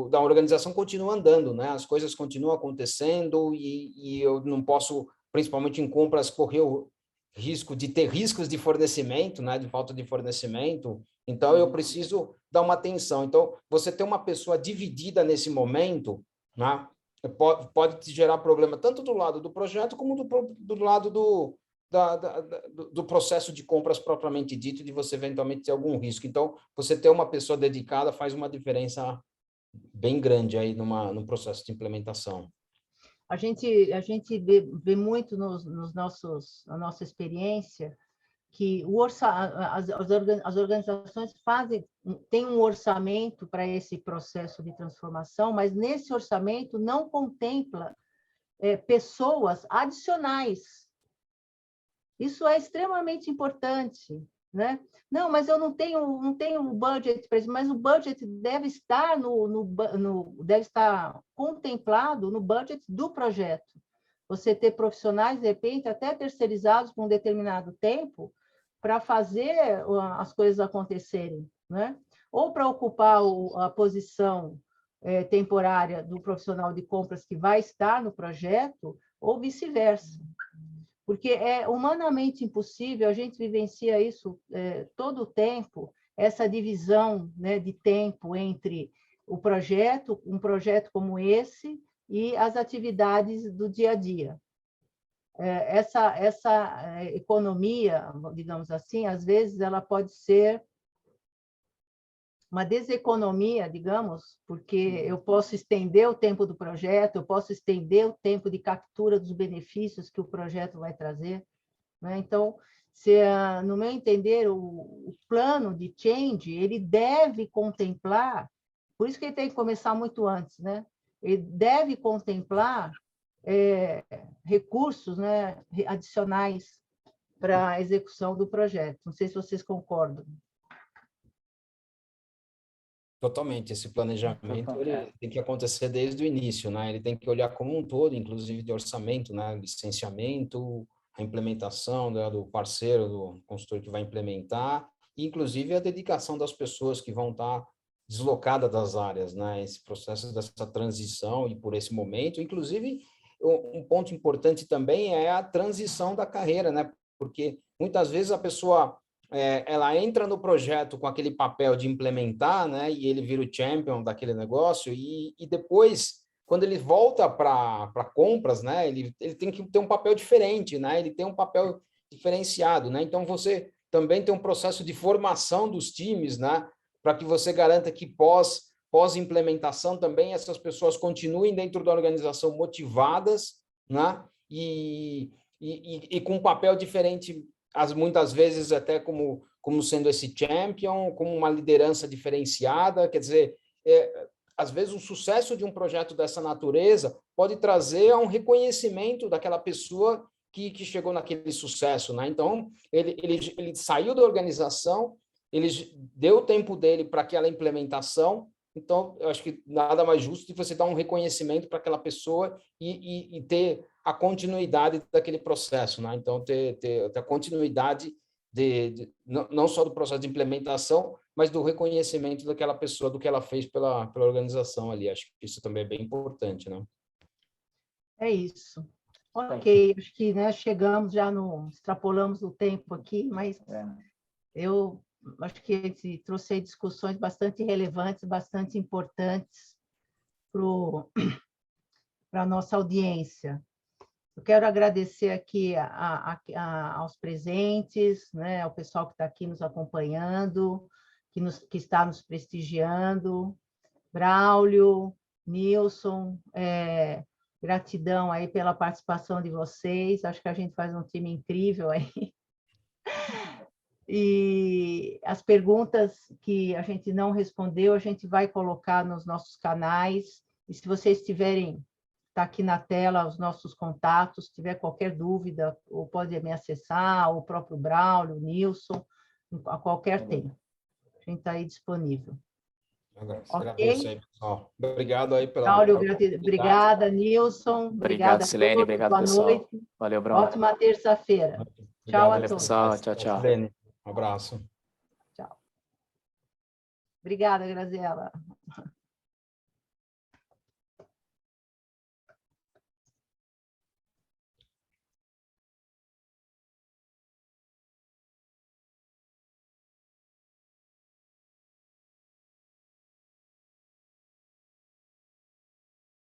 da organização continua andando, né? As coisas continuam acontecendo e eu não posso, principalmente em compras, correr o risco de ter riscos de fornecimento, né? De falta de fornecimento. Então, eu preciso dar uma atenção. Então, você ter uma pessoa dividida nesse momento, né? Pode te gerar problema tanto do lado do projeto como do lado do processo de compras propriamente dito, de você eventualmente ter algum risco. Então, você ter uma pessoa dedicada faz uma diferença bem grande aí no processo de implementação. A gente vê muito nos nossos, na nossa experiência que as organizações têm um orçamento para esse processo de transformação, mas nesse orçamento não contempla pessoas adicionais. Isso é extremamente importante, né? Não, mas eu não tenho budget para isso, mas o budget deve estar deve estar contemplado no budget do projeto. Você ter profissionais, de repente, até terceirizados por um determinado tempo para fazer as coisas acontecerem, né? Ou para ocupar a posição temporária do profissional de compras que vai estar no projeto, ou vice-versa. Porque é humanamente impossível, a gente vivencia isso todo o tempo, essa divisão, né, de tempo entre um projeto como esse, e as atividades do dia a dia. Essa economia, digamos assim, às vezes ela pode ser uma deseconomia, digamos, porque eu posso estender o tempo do projeto, eu posso estender o tempo de captura dos benefícios que o projeto vai trazer, né? Então, no meu entender, o plano de change, ele deve contemplar, por isso que ele tem que começar muito antes, né? Ele deve contemplar recursos, né, adicionais para a execução do projeto. Não sei se vocês concordam. Totalmente, esse planejamento ele tem que acontecer desde o início, né? Ele tem que olhar como um todo, inclusive de orçamento, né? Licenciamento, a implementação, né, do parceiro, do consultor que vai implementar, e inclusive a dedicação das pessoas que vão estar deslocadas das áreas, né? Esse processo dessa transição e por esse momento, inclusive um ponto importante também é a transição da carreira, né? Porque muitas vezes a pessoa ela entra no projeto com aquele papel de implementar, né? E ele vira o champion daquele negócio e depois, quando ele volta para compras, né? Ele tem que ter um papel diferente, né? Ele tem um papel diferenciado, né? Então, você também tem um processo de formação dos times, né? Para que você garanta que pós-implementação também essas pessoas continuem dentro da organização motivadas, né? E com um papel diferente, muitas vezes até como sendo esse champion, como uma liderança diferenciada, quer dizer, às vezes o sucesso de um projeto dessa natureza pode trazer a um reconhecimento daquela pessoa que chegou naquele sucesso, né? Então, ele saiu da organização, ele deu o tempo dele para aquela implementação, então, eu acho que nada mais justo de você dar um reconhecimento para aquela pessoa e ter a continuidade daquele processo, né? Então, ter a continuidade não só do processo de implementação, mas do reconhecimento daquela pessoa, do que ela fez pela organização ali. Acho que isso também é bem importante, né? É isso. Ok, acho que, né, extrapolamos o tempo aqui, mas eu acho que a gente trouxe discussões bastante relevantes, bastante importantes para a nossa audiência. Eu quero agradecer aqui aos presentes, né, ao pessoal que está aqui nos acompanhando, que está nos prestigiando, Braulio, Nilson, gratidão aí pela participação de vocês, acho que a gente faz um time incrível aí. E as perguntas que a gente não respondeu, a gente vai colocar nos nossos canais, e se vocês tiverem, está aqui na tela os nossos contatos, se tiver qualquer dúvida, ou pode me acessar, o próprio Braulio, o Nilson, a qualquer tempo. A gente está aí disponível. Agradeço aí, pessoal. Obrigado aí pela... Braulio, obrigada, Nilson. Obrigado, Silene. Obrigado, boa pessoal. noite. Valeu, Braulio. Ótima terça-feira. Tchau a todos. Pessoal. Tchau, tchau. Silene, um abraço. Tchau. Obrigada, Graziela.